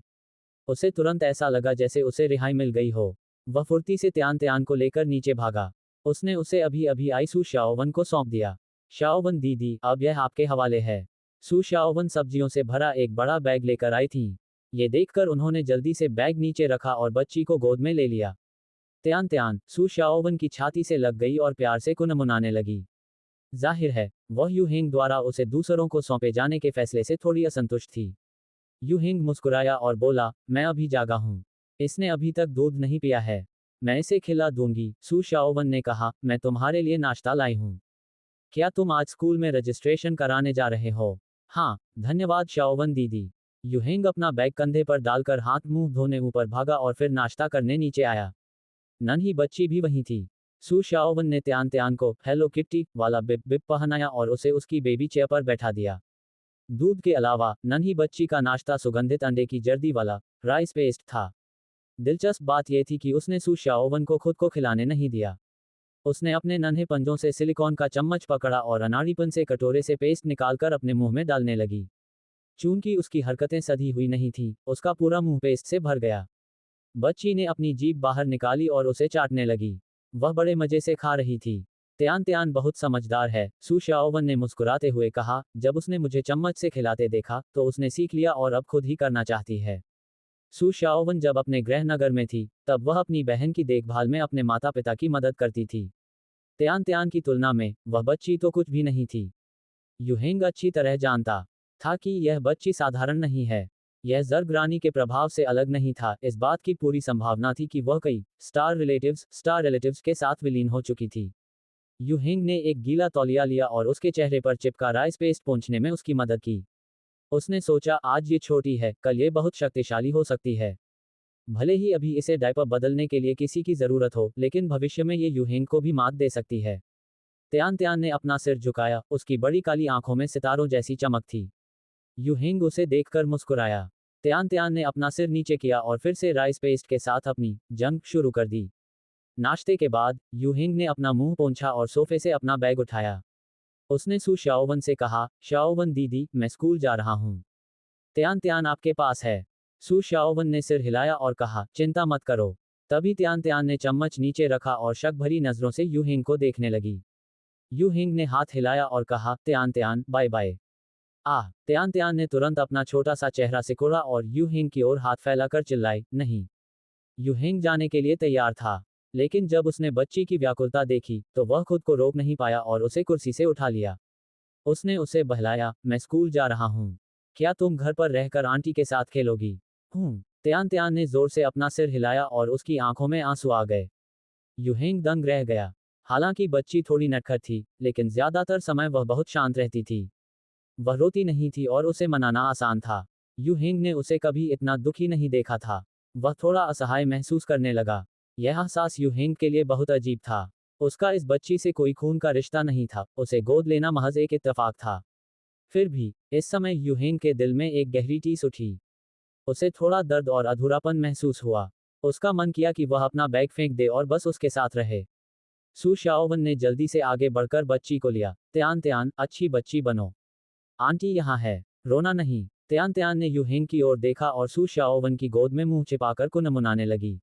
[SPEAKER 1] उसे तुरंत ऐसा लगा जैसे उसे रिहाई मिल गई हो। वह फुर्ती से त्यान त्यान को लेकर नीचे भागा। उसने उसे अभी अभी आई सू शाओवन को सौंप दिया। शाओवन दीदी, अब यह आपके हवाले है। सू शाओवन सब्जियों से भरा एक बड़ा बैग लेकर आई थी। ये देखकर उन्होंने जल्दी से बैग नीचे रखा और बच्ची को गोद में ले लिया। त्यान त्यान सू शाओवन की छाती से लग गई और प्यार से कुनमुनाने लगी। जाहिर है, वह यू हिंग द्वारा उसे दूसरों को सौंपे जाने के फैसले से थोड़ी असंतुष्ट थी। यू हिंग मुस्कुराया और बोला, मैं अभी जागा हूँ। इसने अभी तक दूध नहीं पिया है। मैं इसे खिला दूंगी। सू शाओवन ने कहा, मैं तुम्हारे लिए नाश्ता लाई हूँ। क्या तुम आज स्कूल में रजिस्ट्रेशन कराने जा रहे हो? हाँ, धन्यवाद शाओवन दीदी। यू हिंग अपना बैग कंधे पर डालकर हाथ मुंह धोने ऊपर भागा और फिर नाश्ता करने नीचे आया। नन्ही बच्ची भी वहीं थी। सू शाओवन ने त्यान त्यान को हेलो किट्टी वाला बिप बिप पहनाया और उसे उसकी बेबी चेयर पर बैठा दिया। दूध के अलावा नन्ही बच्ची का नाश्ता सुगंधित अंडे की जर्दी वाला राइस पेस्ट था। दिलचस्प बात यह थी कि उसने सू शाओवन को खुद को खिलाने नहीं दिया। उसने अपने नन्हे पंजों से सिलिकॉन का चम्मच पकड़ा और अनाड़ीपन से कटोरे से पेस्ट निकालकर अपने मुंह में डालने लगी। चूंकि उसकी हरकतें सधी हुई नहीं थीं, उसका पूरा मुंह पेस्ट से भर गया। बच्ची ने अपनी जीभ बाहर निकाली और उसे चाटने लगी। वह बड़े मजे से खा रही थी। त्यान त्यान बहुत समझदार है, सू शाओवन ने मुस्कुराते हुए कहा। जब उसने मुझे चम्मच से खिलाते देखा, तो उसने सीख लिया और अब खुद ही करना चाहती है। सू शाओवन जब अपने गृहनगर में थी, तब वह अपनी बहन की देखभाल में अपने माता पिता की मदद करती थी। त्यान त्यान की तुलना में वह बच्ची तो कुछ भी नहीं थी। यू हिंग अच्छी तरह जानता था कि यह बच्ची साधारण नहीं है। यह जर्ग रानी के प्रभाव से अलग नहीं था। इस बात की पूरी संभावना थी कि वह कई स्टार रिलेटिव्स के साथ विलीन हो चुकी थी। यू हिंग ने एक गीला तौलिया लिया और उसके चेहरे पर चिपका राइस पेस्ट पोंछने में उसकी मदद की। उसने सोचा आज ये छोटी है, कल ये बहुत शक्तिशाली हो सकती है। भले ही अभी इसे डायपर बदलने के लिए किसी की जरूरत हो, लेकिन भविष्य में ये यूहेंग को भी मात दे सकती है। त्यान त्यान ने अपना सिर झुकाया, उसकी बड़ी काली आंखों में सितारों जैसी चमक थी। यूहेंग उसे देखकर मुस्कुराया। त्यान त्यान ने अपना सिर नीचे किया और फिर से राइस पेस्ट के साथ अपनी जंग शुरू कर दी। नाश्ते के बाद यूहिंग ने अपना मुंह पोंछा और सोफे से अपना बैग उठाया। उसने सू शाओवन से कहा, शाओवन दीदी, मैं स्कूल जा रहा हूँ। त्यान त्यान आपके पास है। सू शाओवन ने सिर हिलाया और कहा, चिंता मत करो। तभी त्यान त्यान ने चम्मच नीचे रखा और शक भरी नजरों से यूहिंग को देखने लगी। यूहिंग ने हाथ हिलाया और कहा, त्यान त्यान, बाय बाय। त्यान त्यान ने तुरंत अपना छोटा सा चेहरा सिकुड़ा और यूहिंग की ओर हाथ फैलाकर चिल्लाई, नहीं। यूहिंग जाने के लिए तैयार था, लेकिन जब उसने बच्ची की व्याकुलता देखी तो वह खुद को रोक नहीं पाया और उसे कुर्सी से उठा लिया। उसने उसे बहलाया, मैं स्कूल जा रहा हूँ। क्या तुम घर पर रहकर आंटी के साथ खेलोगी? त्यान त्यान ने जोर से अपना सिर हिलाया और उसकी आंखों में आंसू आ गए। यूहिंग दंग रह गया। हालांकि बच्ची थोड़ी नटखट थी, लेकिन ज्यादातर समय वह बहुत शांत रहती थी। वह रोती नहीं थी और उसे मनाना आसान था। यूहिंग ने उसे कभी इतना दुखी नहीं देखा था। वह थोड़ा असहाय महसूस करने लगा। यह एहसास यूहिंग के लिए बहुत अजीब था। उसका इस बच्ची से कोई खून का रिश्ता नहीं था, उसे गोद लेना महज एक इत्तेफाक था। फिर भी इस समय यूहिंग के दिल में एक गहरी टीस उठी। उसे थोड़ा दर्द और अधूरापन महसूस हुआ। उसका मन किया कि वह अपना बैग फेंक दे और बस उसके साथ रहे। सू शाओवन ने जल्दी से आगे बढ़कर बच्ची को लिया। त्यान त्यान, अच्छी बच्ची बनो। आंटी यहाँ है, रोना नहीं। त्यान त्यान ने यूहिंग की ओर देखा और सू शाओवन की गोद में मुंह छिपाकर कुनमुनाने लगी।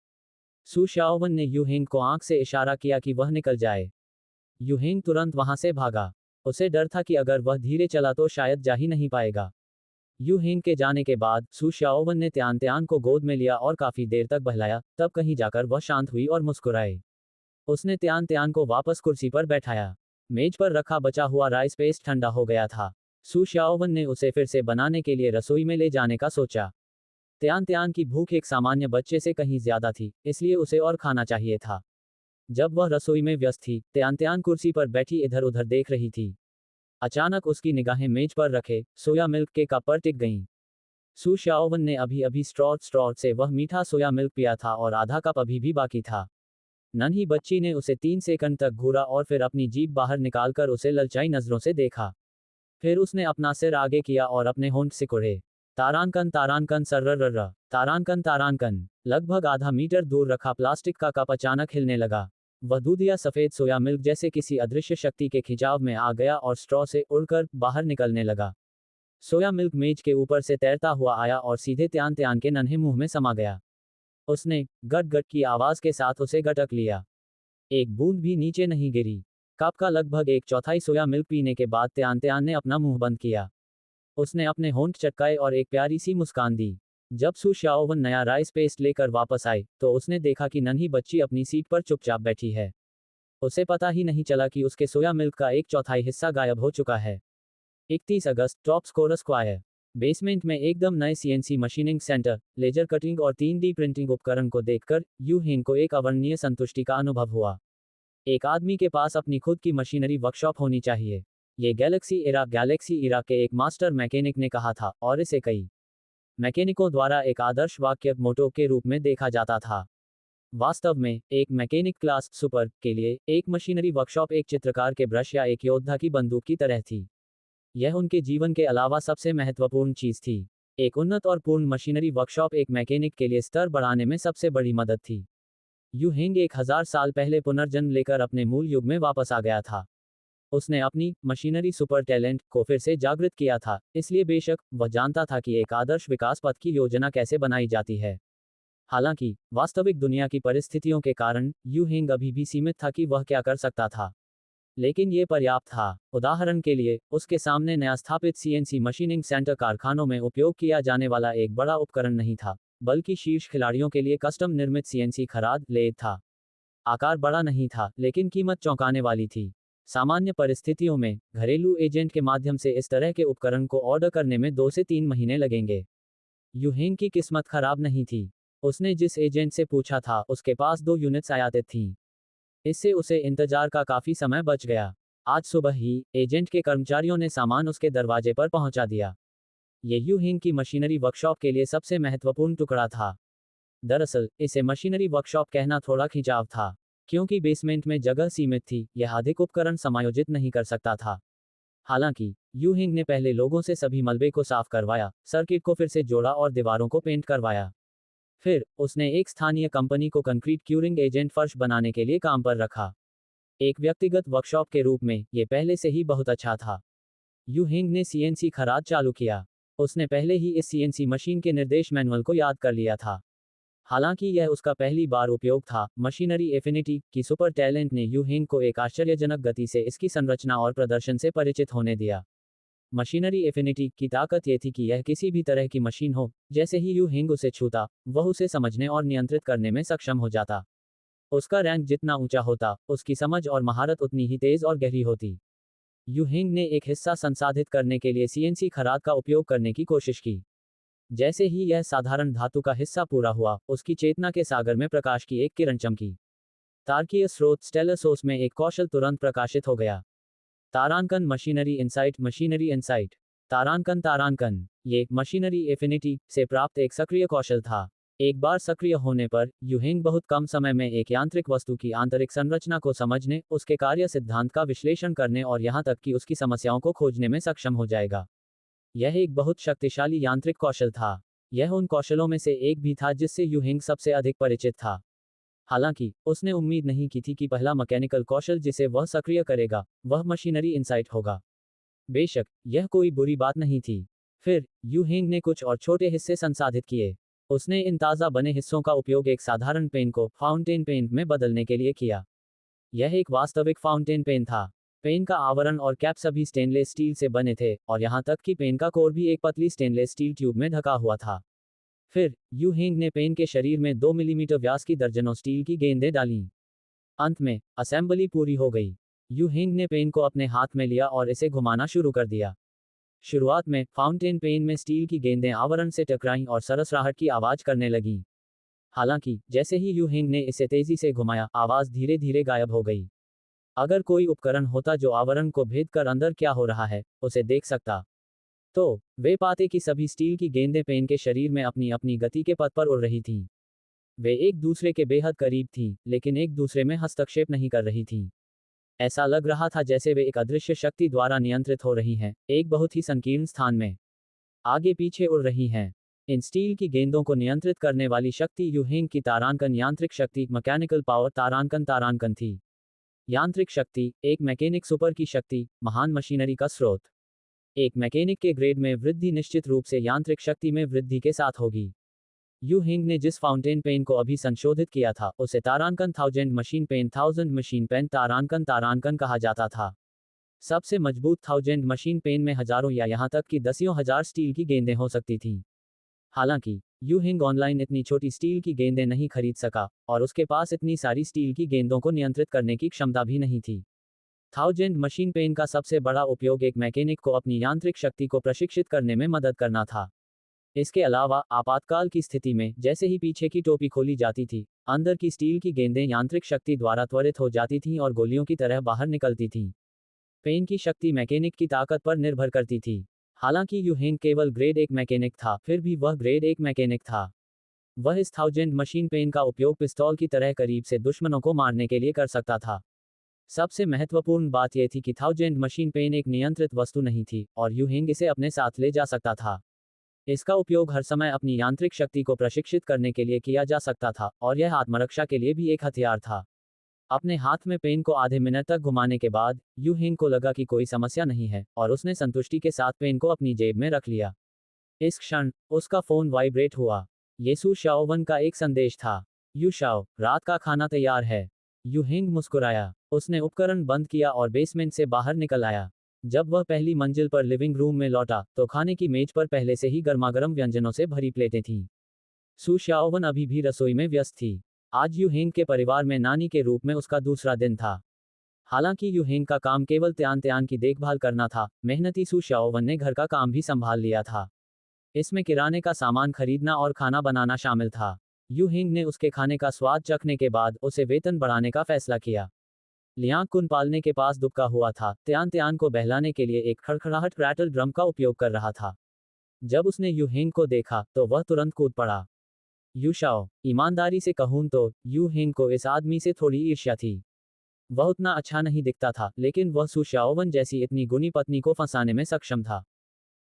[SPEAKER 1] सू शाओवन ने यूहिंग को आंख से इशारा किया कि वह निकल जाए। यूहिंग तुरंत वहां से भागा। उसे डर था कि अगर वह धीरे चला तो शायद जा ही नहीं पाएगा। यूहिंग के जाने के बाद सू शाओवन ने त्यान त्यान को गोद में लिया और काफी देर तक बहलाया, तब कहीं जाकर वह शांत हुई और मुस्कुराई। उसने त्यान त्यान को वापस कुर्सी पर बैठाया। मेज पर रखा बचा हुआ राइस पेस्ट ठंडा हो गया था। सू शाओवन ने उसे फिर से बनाने के लिए रसोई में ले जाने का सोचा। त्यान त्यान की भूख एक सामान्य बच्चे से कहीं ज्यादा थी, इसलिए उसे और खाना चाहिए था। जब वह रसोई में व्यस्त थी, त्यान त्यान कुर्सी पर बैठी इधर उधर देख रही थी। अचानक उसकी निगाहें मेज पर रखे सोया मिल्क के कप पर टिक गईं। सू शाओवन ने अभी अभी स्ट्रॉ से वह मीठा सोया मिल्क पिया था और आधा कप अभी भी बाकी था। नन्ही बच्ची ने उसे 3 सेकंड तक घूरा और फिर अपनी जीभ बाहर निकालकर उसे ललचाई नजरों से देखा। फिर उसने अपना सिर आगे किया और अपने होंठ सिकुड़े। तारांकन तारांकन सर्रर्र, तारांकन तारांकन। लगभग आधा मीटर दूर रखा प्लास्टिक का कप अचानक हिलने लगा। वह दूधिया सफेद सोया मिल्क जैसे किसी अदृश्य शक्ति के खिंचाव में आ गया और स्ट्रॉ से उड़कर बाहर निकलने लगा। सोया मिल्क मेज के ऊपर से तैरता हुआ आया और सीधे त्यान त्यान के नन्हे मुंह में समा गया। उसने गट गट की आवाज के साथ उसे गटक लिया। एक बूंद भी नीचे नहीं गिरी। कप का लगभग 1/4 सोया मिल्क पीने के बाद त्यान त्यान ने अपना मुंह बंद किया। उसने अपने होंठ चटकाए और एक प्यारी सी मुस्कान दी। जब सू शाओवन नया राइस पेस्ट लेकर वापस आई, तो उसने देखा कि नन्ही बच्ची अपनी सीट पर चुपचाप बैठी है। उसे पता ही नहीं चला कि उसके सोया मिल्क का 1/4 हिस्सा गायब हो चुका है। 31 अगस्त, टॉप स्कोर स्क्वायर। बेसमेंट में एकदम नए CNC machining centre, laser cutting और 3D प्रिंटिंग उपकरण को देखकर यूहिंग को एक अवर्णनीय संतुष्टि का अनुभव हुआ। एक आदमी के पास अपनी खुद की मशीनरी वर्कशॉप होनी चाहिए। ये गैलेक्सी इरा के एक मास्टर मैकेनिक ने कहा था, और इसे कई मैकेनिकों द्वारा एक आदर्श वाक्य मोटो के रूप में देखा जाता था। वास्तव में, एक मैकेनिक क्लास सुपर के लिए एक मशीनरी वर्कशॉप एक चित्रकार के ब्रश या एक योद्धा की बंदूक की तरह थी। यह उनके जीवन के अलावा सबसे महत्वपूर्ण चीज थी। एक उन्नत और पूर्ण मशीनरी वर्कशॉप एक मैकेनिक के लिए स्तर बढ़ाने में सबसे बड़ी मदद थी। यूहिंग 1000 साल पहले पुनर्जन्म लेकर अपने मूल युग में वापस आ गया था। उसने अपनी मशीनरी सुपर टैलेंट को फिर से जागृत किया था, इसलिए बेशक वह जानता था कि एक आदर्श विकास पथ की योजना कैसे बनाई जाती है। हालांकि वास्तविक दुनिया की परिस्थितियों के कारण यूहिंग अभी भी सीमित था कि वह क्या कर सकता था। लेकिन ये पर्याप्त था। उदाहरण के लिए, उसके सामने नया स्थापित सीएनसी मशीनिंग सेंटर कारखानों में उपयोग किया जाने वाला एक बड़ा उपकरण नहीं था, बल्कि शीर्ष खिलाड़ियों के लिए कस्टम निर्मित सीएनसी खराद लेद था। आकार बड़ा नहीं था, लेकिन कीमत चौंकाने वाली थी। सामान्य परिस्थितियों में घरेलू एजेंट के माध्यम से इस तरह के उपकरण को ऑर्डर करने में 2 से 3 महीने लगेंगे। यूहिंग की किस्मत खराब नहीं थी। उसने जिस एजेंट से पूछा था, उसके पास 2 यूनिट्स आयातित थीं। इससे उसे इंतजार का काफी समय बच गया। आज सुबह ही एजेंट के कर्मचारियों ने सामान उसके दरवाजे पर पहुंचा दिया। ये यू हिंग की मशीनरी वर्कशॉप के लिए सबसे महत्वपूर्ण टुकड़ा था। दरअसल इसे मशीनरी वर्कशॉप कहना थोड़ा खिंचाव था, क्योंकि बेसमेंट में जगह सीमित थी, यह अधिक उपकरण समायोजित नहीं कर सकता था। हालांकि यू हिंग ने पहले लोगों से सभी मलबे को साफ करवाया, सर्किट को फिर से जोड़ा और दीवारों को पेंट करवाया। फिर उसने एक स्थानीय कंपनी को कंक्रीट क्यूरिंग एजेंट फर्श बनाने के लिए काम पर रखा। एक व्यक्तिगत वर्कशॉप के रूप में यह पहले से ही बहुत अच्छा था। यू हिंग ने सीएनसी खराद चालू किया। उसने पहले ही इस सीएनसी मशीन के निर्देश मैनुअल को याद कर लिया था। हालांकि यह उसका पहली बार उपयोग था, मशीनरी एफिनिटी की सुपर टैलेंट ने यू हिंग को एक आश्चर्यजनक गति से इसकी संरचना और प्रदर्शन से परिचित होने दिया। मशीनरी एफिनिटी की ताकत यह थी कि यह किसी भी तरह की मशीन हो, जैसे ही यू हिंग उसे छूता, वह उसे समझने और नियंत्रित करने में सक्षम हो जाता। उसका रैंक जितना ऊंचा होता, उसकी समझ और महारत उतनी ही तेज और गहरी होती। यू हिंग ने एक हिस्सा संसाधित करने के लिए सीएनसी खराद का उपयोग करने की कोशिश की। जैसे ही यह साधारण धातु का हिस्सा पूरा हुआ, उसकी चेतना के सागर में प्रकाश की एक किरण चमकी। तारकीय स्रोत स्टेलर सोर्स में एक कौशल तुरंत प्रकाशित हो गया। तारांकन मशीनरी इंसाइट। तारांकन ये मशीनरी एफिनिटी से प्राप्त एक सक्रिय कौशल था। एक बार सक्रिय होने पर यू हिंग बहुत कम समय में एक यांत्रिक वस्तु की आंतरिक संरचना को समझने, उसके कार्य सिद्धांत का विश्लेषण करने और यहां तक कि उसकी समस्याओं को खोजने में सक्षम हो जाएगा। यह एक बहुत शक्तिशाली यांत्रिक कौशल था। यह उन कौशलों में से एक भी था जिससे यू हिंग सबसे अधिक परिचित था। हालांकि उसने उम्मीद नहीं की थी कि पहला मैकेनिकल कौशल जिसे वह सक्रिय करेगा, वह मशीनरी इंसाइट होगा। बेशक यह कोई बुरी बात नहीं थी। फिर यू हिंग ने कुछ और छोटे हिस्से संसाधित किए। उसने इन ताज़ा बने हिस्सों का उपयोग एक साधारण पेन को फाउंटेन पेन में बदलने के लिए किया। यह एक वास्तविक फाउंटेन पेन था। पेन का आवरण और कैप सभी स्टेनलेस स्टील से बने थे, और यहां तक कि पेन का कोर भी एक पतली स्टेनलेस स्टील ट्यूब में ढका हुआ था। फिर यू हिंग ने पेन के शरीर में 2 मिलीमीटर व्यास की दर्जनों स्टील की गेंदें डालीं। अंत में असेंबली पूरी हो गई। यू हिंग ने पेन को अपने हाथ में लिया और इसे घुमाना शुरू कर दिया। शुरुआत में फाउंटेन पेन में स्टील की गेंदें आवरण से टकराईं और सरसराहट की आवाज करने लगीं। हालांकि जैसे ही यू हिंग ने इसे तेजी से घुमाया, आवाज धीरे धीरे गायब हो गई। अगर कोई उपकरण होता जो आवरण को भेद कर अंदर क्या हो रहा है, उसे देख सकता, तो वे पाते कि सभी स्टील की गेंदें पेन के शरीर में अपनी अपनी गति के पथ पर उड़ रही थीं। वे एक दूसरे के बेहद करीब थीं, लेकिन एक दूसरे में हस्तक्षेप नहीं कर रही थीं। ऐसा लग रहा था जैसे वे एक अदृश्य शक्ति द्वारा नियंत्रित हो रही हैं, एक बहुत ही संकीर्ण स्थान में आगे पीछे उड़ रही हैं। इन स्टील की गेंदों को नियंत्रित करने वाली शक्ति यू हिंग की तारांकन यांत्रिक शक्ति मैकेनिकल पावर तारांकन थी। यांत्रिक शक्ति, एक मैकेनिक सुपर की शक्ति, महान मशीनरी का स्रोत। एक मैकेनिक के ग्रेड में वृद्धि निश्चित रूप से यांत्रिक शक्ति में वृद्धि के साथ होगी। यू हिंग ने जिस फाउंटेन पेन को अभी संशोधित किया था, उसे तारांकन 1000 मशीन पेन तारांकन कहा जाता था। सबसे मजबूत 1000 मशीन पेन में हजारों या यहां तक कि दसियों हजार स्टील की गेंदें हो सकती थीं। हालांकि यू हिंग ऑनलाइन इतनी छोटी स्टील की गेंदें नहीं खरीद सका, और उसके पास इतनी सारी स्टील की गेंदों को नियंत्रित करने की क्षमता भी नहीं थी। 1000 मशीन पेन का सबसे बड़ा उपयोग एक मैकेनिक को अपनी यांत्रिक शक्ति को प्रशिक्षित करने में मदद करना था। इसके अलावा आपातकाल की स्थिति में जैसे ही पीछे की टोपी खोली जाती थी, अंदर की स्टील की गेंदें यांत्रिक शक्ति द्वारा त्वरित हो जाती थीं और गोलियों की तरह बाहर निकलती थीं। पेन की शक्ति मैकेनिक की ताकत पर निर्भर करती थी। हालांकि यू हिंग केवल ग्रेड 1 मैकेनिक था, फिर भी वह ग्रेड 1 मैकेनिक था। वह इस 1000 मशीन पेन का उपयोग पिस्तौल की तरह करीब से दुश्मनों को मारने के लिए कर सकता था। सबसे महत्वपूर्ण बात यह थी कि 1000 मशीन पेन एक नियंत्रित वस्तु नहीं थी, और यू हिंग इसे अपने साथ ले जा सकता था। इसका उपयोग हर समय अपनी यांत्रिक शक्ति को प्रशिक्षित करने के लिए किया जा सकता था, और यह आत्मरक्षा के लिए भी एक हथियार था। अपने हाथ में पेन को आधे मिनट तक घुमाने के बाद यू हिंग को लगा कि कोई समस्या नहीं है, और उसने संतुष्टि के साथ पेन को अपनी जेब में रख लिया। इस क्षण उसका फोन वाइब्रेट हुआ। ये सू शाओवन का एक संदेश था। यू शाओ, रात का खाना तैयार है। यू हिंग मुस्कुराया। उसने उपकरण बंद किया और बेसमेंट से बाहर निकल आया। जब वह पहली मंजिल पर लिविंग रूम में लौटा, तो खाने की मेज पर पहले से ही गर्मागर्म व्यंजनों से भरी प्लेटें थीं। सू शाओवन अभी भी रसोई में व्यस्त थी। आज यू हिंग के परिवार में नानी के रूप में उसका दूसरा दिन था। हालांकि यू हिंग का काम केवल त्यान त्यान की देखभाल करना था, मेहनती सू शाओवन ने घर का काम भी संभाल लिया था। इसमें किराने का सामान खरीदना और खाना बनाना शामिल था। यू हिंग ने उसके खाने का स्वाद चखने के बाद उसे वेतन बढ़ाने का फैसला किया। लियांग कुन पालने के पास दुबका हुआ था, त्यान त्यान को बहलाने के लिए एक खड़खड़ाहट रैटल ड्रम का उपयोग कर रहा था। जब उसने यू हेंग को देखा तो वह तुरंत कूद पड़ा। यू शाओ, ईमानदारी से कहूं तो यू हेंग को इस आदमी से थोड़ी ईर्ष्या थी। वह उतना अच्छा नहीं दिखता था, लेकिन वह सू शाओवन जैसी इतनी गुणी पत्नी को फंसाने में सक्षम था।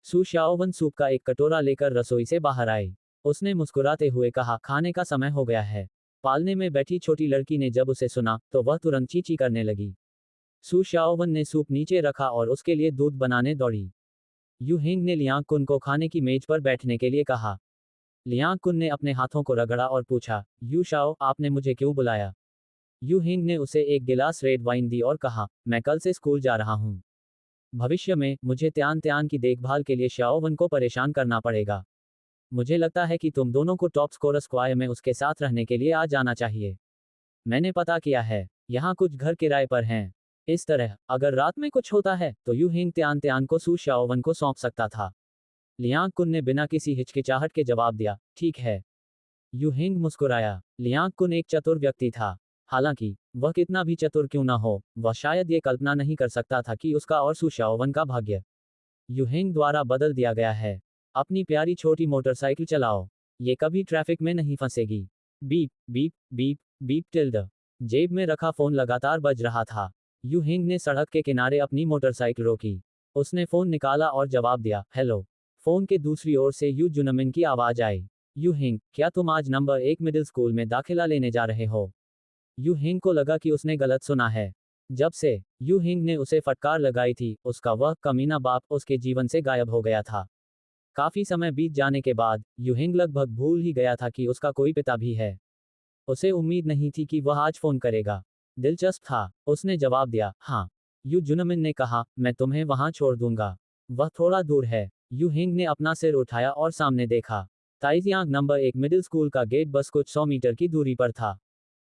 [SPEAKER 1] सू शाओवन सूप का एक कटोरा लेकर रसोई से बाहर आई। उसने मुस्कुराते हुए कहा, खाने का समय हो गया है। पालने में बैठी छोटी लड़की ने जब उसे सुना तो वह तुरंत चींची करने लगी। सू शाओवन ने सूप नीचे रखा और उसके लिए दूध बनाने दौड़ी। यू हिंग ने लियांग कुन को खाने की मेज पर बैठने के लिए कहा। लियांग कुन ने अपने हाथों को रगड़ा और पूछा, यू शाओ, आपने मुझे क्यों बुलाया? यू हिंग ने उसे एक गिलास रेड वाइन दी और कहा, मैं कल से स्कूल जा रहा हूँ। भविष्य में मुझे त्यान त्यान की देखभाल के लिए शाओवन को परेशान करना पड़ेगा। मुझे लगता है कि तुम दोनों को टॉप स्कोर स्क्वायर में उसके साथ रहने के लिए आ जाना चाहिए। मैंने पता किया है, यहाँ कुछ घर किराए पर हैं। इस तरह अगर रात में कुछ होता है तो यू हिंग त्यान त्यान को सू शाओवन को सौंप सकता था। लियांग कुन ने बिना किसी हिचकिचाहट के जवाब दिया, ठीक है। यू हिंग मुस्कुराया। लियांग कुन एक चतुर व्यक्ति था। हालांकि वह कितना भी चतुर क्यों ना हो, वह शायद ये कल्पना नहीं कर सकता था कि उसका और सू शाओवन का भाग्य यू हिंग द्वारा बदल दिया गया है। अपनी प्यारी छोटी मोटरसाइकिल चलाओ, ये कभी ट्रैफिक में नहीं फंसेगी। Beep beep beep beep tilde. जेब में रखा फोन लगातार बज रहा था। यू हिंग ने सड़क के किनारे अपनी मोटरसाइकिल रोकी। उसने फोन निकाला और जवाब दिया, हेलो। फोन के दूसरी ओर से यू जुनमिन की आवाज आई। यू हिंग, क्या तुम आज नंबर 1 मिडिल स्कूल में दाखिला लेने जा रहे हो? यू हिंग को लगा कि उसने गलत सुना है। जब से यू हिंग ने उसे फटकार लगाई थी, उसका वह कमीना बाप उसके जीवन से गायब हो गया था। काफी समय बीत जाने के बाद यू हिंग लगभग भूल ही गया था कि उसका कोई पिता भी है। उसे उम्मीद नहीं थी कि वह आज फोन करेगा। दिलचस्प था, उसने जवाब दिया, हाँ। यू जुनमिन ने कहा, मैं तुम्हें वहां छोड़ दूंगा। वह थोड़ा दूर है। यू हिंग ने अपना सिर उठाया और सामने देखा। ताइजियांग नंबर 1 मिडिल स्कूल का गेट बस कुछ 100 मीटर की दूरी पर था।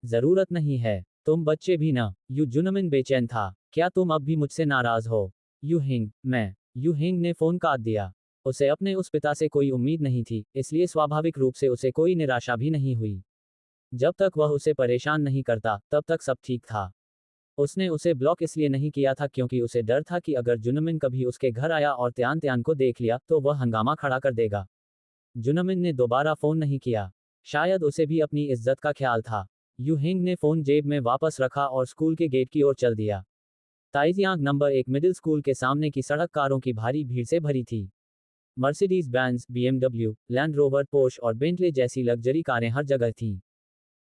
[SPEAKER 1] जरूरत नहीं है, तुम बच्चे भी ना। यू जुनमिन बेचैन था, क्या तुम अब भी मुझसे नाराज हो? यू हिंग, मैं। यू हिंग ने फोन काट दिया। उसे अपने उस पिता से कोई उम्मीद नहीं थी, इसलिए स्वाभाविक रूप से उसे कोई निराशा भी नहीं हुई। जब तक वह उसे परेशान नहीं करता तब तक सब ठीक था। उसने उसे ब्लॉक इसलिए नहीं किया था क्योंकि उसे डर था कि अगर जुनमिन कभी उसके घर आया और त्यान त्यान को देख लिया तो वह हंगामा खड़ा कर देगा। जुनमिन ने दोबारा फोन नहीं किया। शायद उसे भी अपनी इज्जत का ख्याल था। यू हिंग ने फोन जेब में वापस रखा और स्कूल के गेट की ओर चल दिया। ताइजियांग नंबर 1 मिडिल स्कूल के सामने की सड़क कारों की भारी भीड़ से भरी थी। Mercedes Benz, BMW, land rover, Porsche और बेंटले जैसी लग्जरी कारें हर जगह थीं।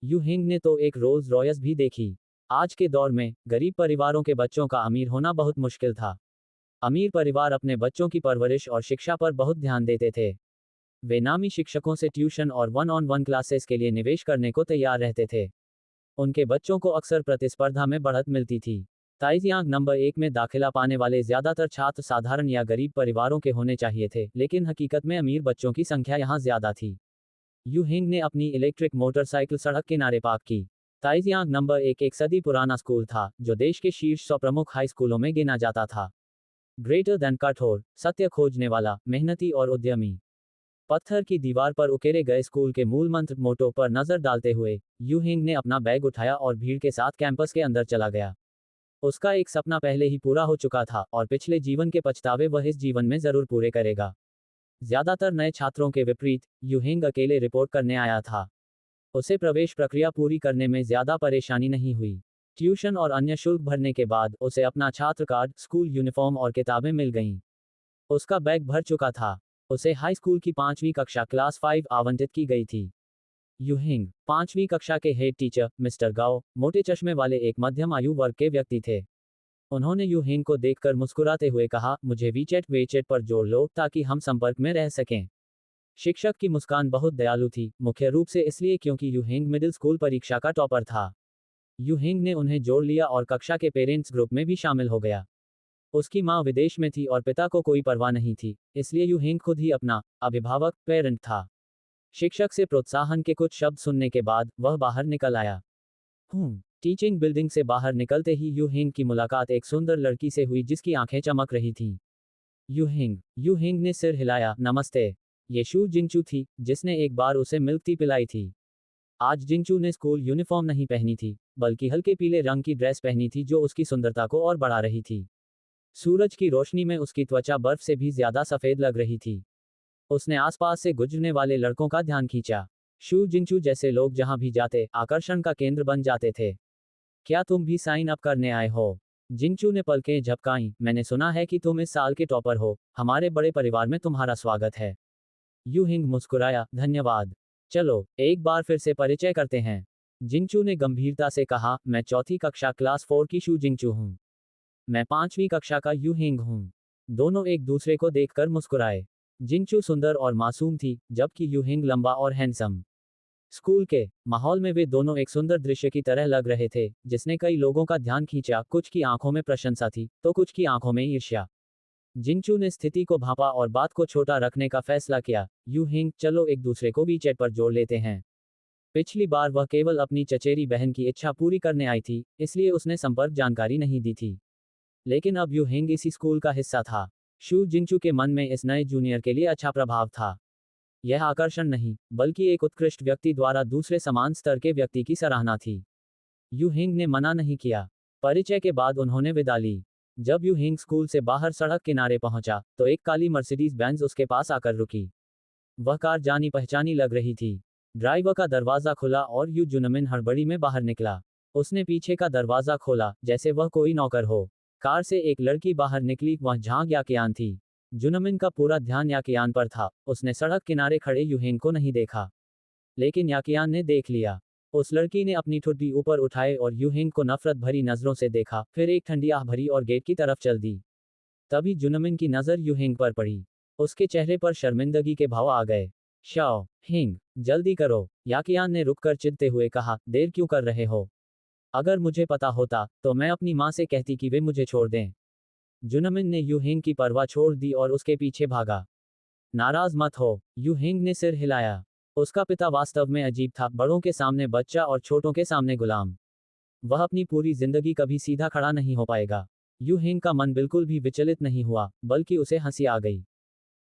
[SPEAKER 1] यू हिंग ने तो एक रोल्स रॉयस भी देखी। आज के दौर में गरीब परिवारों के बच्चों का अमीर होना बहुत मुश्किल था। अमीर परिवार अपने बच्चों की परवरिश और शिक्षा पर बहुत ध्यान देते थे। वे नामी शिक्षकों से ट्यूशन और वन ऑन वन क्लासेस के लिए निवेश करने को तैयार रहते थे। उनके बच्चों को अक्सर प्रतिस्पर्धा में बढ़त मिलती थी। ताइजियांग नंबर 1 में दाखिला पाने वाले ज्यादातर छात्र साधारण या गरीब परिवारों के होने चाहिए थे, लेकिन हकीकत में अमीर बच्चों की संख्या यहाँ ज्यादा थी। यू हिंग ने अपनी इलेक्ट्रिक मोटरसाइकिल सड़क किनारे पार्क की। ताइजियांग नंबर 1 एक सदी पुराना स्कूल था जो देश के शीर्ष 100 प्रमुख हाई स्कूलों में गिना जाता था। ग्रेटर देन कठोर, सत्य खोजने वाला, मेहनती और उद्यमी। पत्थर की दीवार पर उकेरे गए स्कूल के मूल मंत्र मोटो पर नजर डालते हुए यू हिंग ने अपना बैग उठाया और भीड़ के साथ कैंपस के अंदर चला गया। उसका एक सपना पहले ही पूरा हो चुका था और पिछले जीवन के पछतावे वह इस जीवन में जरूर पूरे करेगा। ज्यादातर नए छात्रों के विपरीत यू हिंग अकेले रिपोर्ट करने आया था। उसे प्रवेश प्रक्रिया पूरी करने में ज्यादा परेशानी नहीं हुई। ट्यूशन और अन्य शुल्क भरने के बाद उसे अपना छात्र कार्ड, स्कूल यूनिफॉर्म और किताबें मिल गईं। उसका बैग भर चुका था। उसे हाई स्कूल की 5वीं कक्षा क्लास 5 आवंटित की गई थी। यू हिंग 5वीं कक्षा के हेड टीचर मिस्टर गाओ मोटे चश्मे वाले एक मध्यम आयु वर्ग के व्यक्ति थे। उन्होंने यू हिंग को देखकर मुस्कुराते हुए कहा, मुझे वीचेट वेचेट पर जोड़ लो ताकि हम संपर्क में रह सकें। शिक्षक की मुस्कान बहुत दयालु थी, मुख्य रूप से इसलिए क्योंकि यू हिंग मिडिल स्कूल परीक्षा का टॉपर था। यू हिंग ने उन्हें जोड़ लिया और कक्षा के पेरेंट्स ग्रुप में भी शामिल हो गया। उसकी माँ विदेश में थी और पिता को कोई परवाह नहीं थी, इसलिए यू हिंग खुद ही अपना अभिभावक पेरेंट था। शिक्षक से प्रोत्साहन के कुछ शब्द सुनने के बाद वह बाहर निकल आया। टीचिंग बिल्डिंग से बाहर निकलते ही यू हिंग की मुलाकात एक सुंदर लड़की से हुई जिसकी आंखें चमक रही थीं। यू हिंग ने सिर हिलाया, नमस्ते। ये शू जिंगचू थी, जिसने एक बार उसे मिल्क टी पिलाई थी। आज जिंगचू ने स्कूल यूनिफॉर्म नहीं पहनी थी, बल्कि हल्के पीले रंग की ड्रेस पहनी थी जो उसकी सुंदरता को और बढ़ा रही थी। सूरज की रोशनी में उसकी त्वचा बर्फ से भी ज्यादा सफेद लग रही थी। उसने आसपास से गुजरने वाले लड़कों का ध्यान खींचा। शू जिंगचू जैसे लोग जहां भी जाते आकर्षण का केंद्र बन जाते थे। क्या तुम भी साइन अप करने आए हो? जिंगचू ने पलकें झपकाईं। मैंने सुना है कि तुम इस साल के टॉपर हो, हमारे बड़े परिवार में तुम्हारा स्वागत है। यू हिंग मुस्कुराया, धन्यवाद। चलो एक बार फिर से परिचय करते हैं। जिंगचू ने गंभीरता से कहा, मैं चौथी कक्षा क्लास 4 की शू जिंगचू हूँ। मैं 5वीं कक्षा का यू हिंग हूँ। दोनों एक दूसरे को देखकर मुस्कुराए। जिंगचू सुंदर और मासूम थी, जबकि यू हिंग लंबा और हैंडसम। स्कूल के माहौल में वे दोनों एक सुंदर दृश्य की तरह लग रहे थे, जिसने कई लोगों का ध्यान खींचा। कुछ की आंखों में प्रशंसा थी, तो कुछ की आंखों में ईर्ष्या। जिंगचू ने स्थिति को भांपा और बात को छोटा रखने का फैसला किया। यू हिंग, चलो एक दूसरे को वीचैट पर जोड़ लेते हैं। पिछली बार वह केवल अपनी चचेरी बहन की इच्छा पूरी करने आई थी, इसलिए उसने संपर्क जानकारी नहीं दी थी। लेकिन अब यू हिंग इसी स्कूल का हिस्सा था। शू जिंगचू के मन में इस नए जूनियर के लिए अच्छा प्रभाव था। यह आकर्षण नहीं, बल्कि एक उत्कृष्ट व्यक्ति द्वारा दूसरे समान स्तर के व्यक्ति की सराहना थी। यू हिंग ने मना नहीं किया। परिचय के बाद उन्होंने विदा ली। जब यू हिंग स्कूल से बाहर सड़क किनारे पहुंचा, तो एक काली मर्सिडीज बेंज उसके पास आकर रुकी। वह कार जानी पहचानी लग रही थी। ड्राइवर का दरवाजा खुला और यू जुनमिन हड़बड़ी में बाहर निकला। उसने पीछे का दरवाजा खोला, जैसे वह कोई नौकर हो। कार से एक लड़की बाहर निकली, वह झांग याकियान थी। जुनमिन का पूरा ध्यान याकियान पर था। उसने सड़क किनारे खड़े यू हिंग को नहीं देखा, लेकिन याकियान ने देख लिया। उस लड़की ने अपनी ठुड्डी ऊपर उठाए और यू हिंग को नफरत भरी नजरों से देखा, फिर एक ठंडी आह भरी और गेट की तरफ चल दी। तभी जुनमिन की नजर यू हिंग पर पड़ी। उसके चेहरे पर शर्मिंदगी के भाव आ गए। शाओ हिंग, जल्दी करो, याकियान ने रुककर चिढ़ते हुए कहा, देर क्यों कर रहे हो? अगर मुझे पता होता, तो मैं अपनी माँ से कहती कि वे मुझे छोड़ दें। जुनमिन ने यू हिंग की परवाह छोड़ दी और उसके पीछे भागा। नाराज मत हो, यू हिंग ने सिर हिलाया। उसका पिता वास्तव में अजीब था, बड़ों के सामने बच्चा और छोटों के सामने गुलाम। वह अपनी पूरी जिंदगी कभी सीधा खड़ा नहीं हो पाएगा। यू हिंग का मन बिल्कुल भी विचलित नहीं हुआ, बल्कि उसे हंसी आ गई।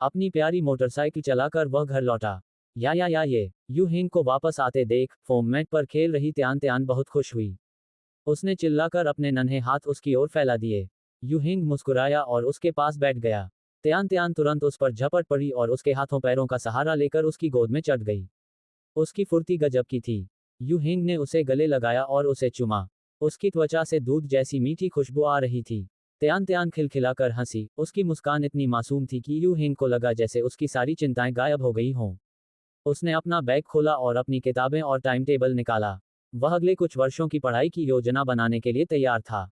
[SPEAKER 1] अपनी प्यारी मोटरसाइकिल चलाकर वह घर लौटा। या ये यू हिंग को वापस आते देख फोम मैट पर खेल रही त्यान त्यान बहुत खुश हुई। उसने चिल्लाकर अपने नन्हे हाथ उसकी ओर फैला दिए। यू हिंग मुस्कुराया और उसके पास बैठ गया। त्यान त्यान तुरंत उस पर झपट पड़ी और उसके हाथों पैरों का सहारा लेकर उसकी गोद में चढ़ गई। उसकी फुर्ती गजब की थी। यू हिंग ने उसे गले लगाया और उसे चूमा। उसकी त्वचा से दूध जैसी मीठी खुशबू आ रही थी। त्यान त्यान खिलखिलाकर हंसी। उसकी मुस्कान इतनी मासूम थी कि यू हिंग को लगा जैसे उसकी सारी चिंताएं गायब हो गई हों। उसने अपना बैग खोला और अपनी किताबें और टाइम टेबल निकाला। वह अगले कुछ वर्षों की पढ़ाई की योजना बनाने के लिए तैयार था।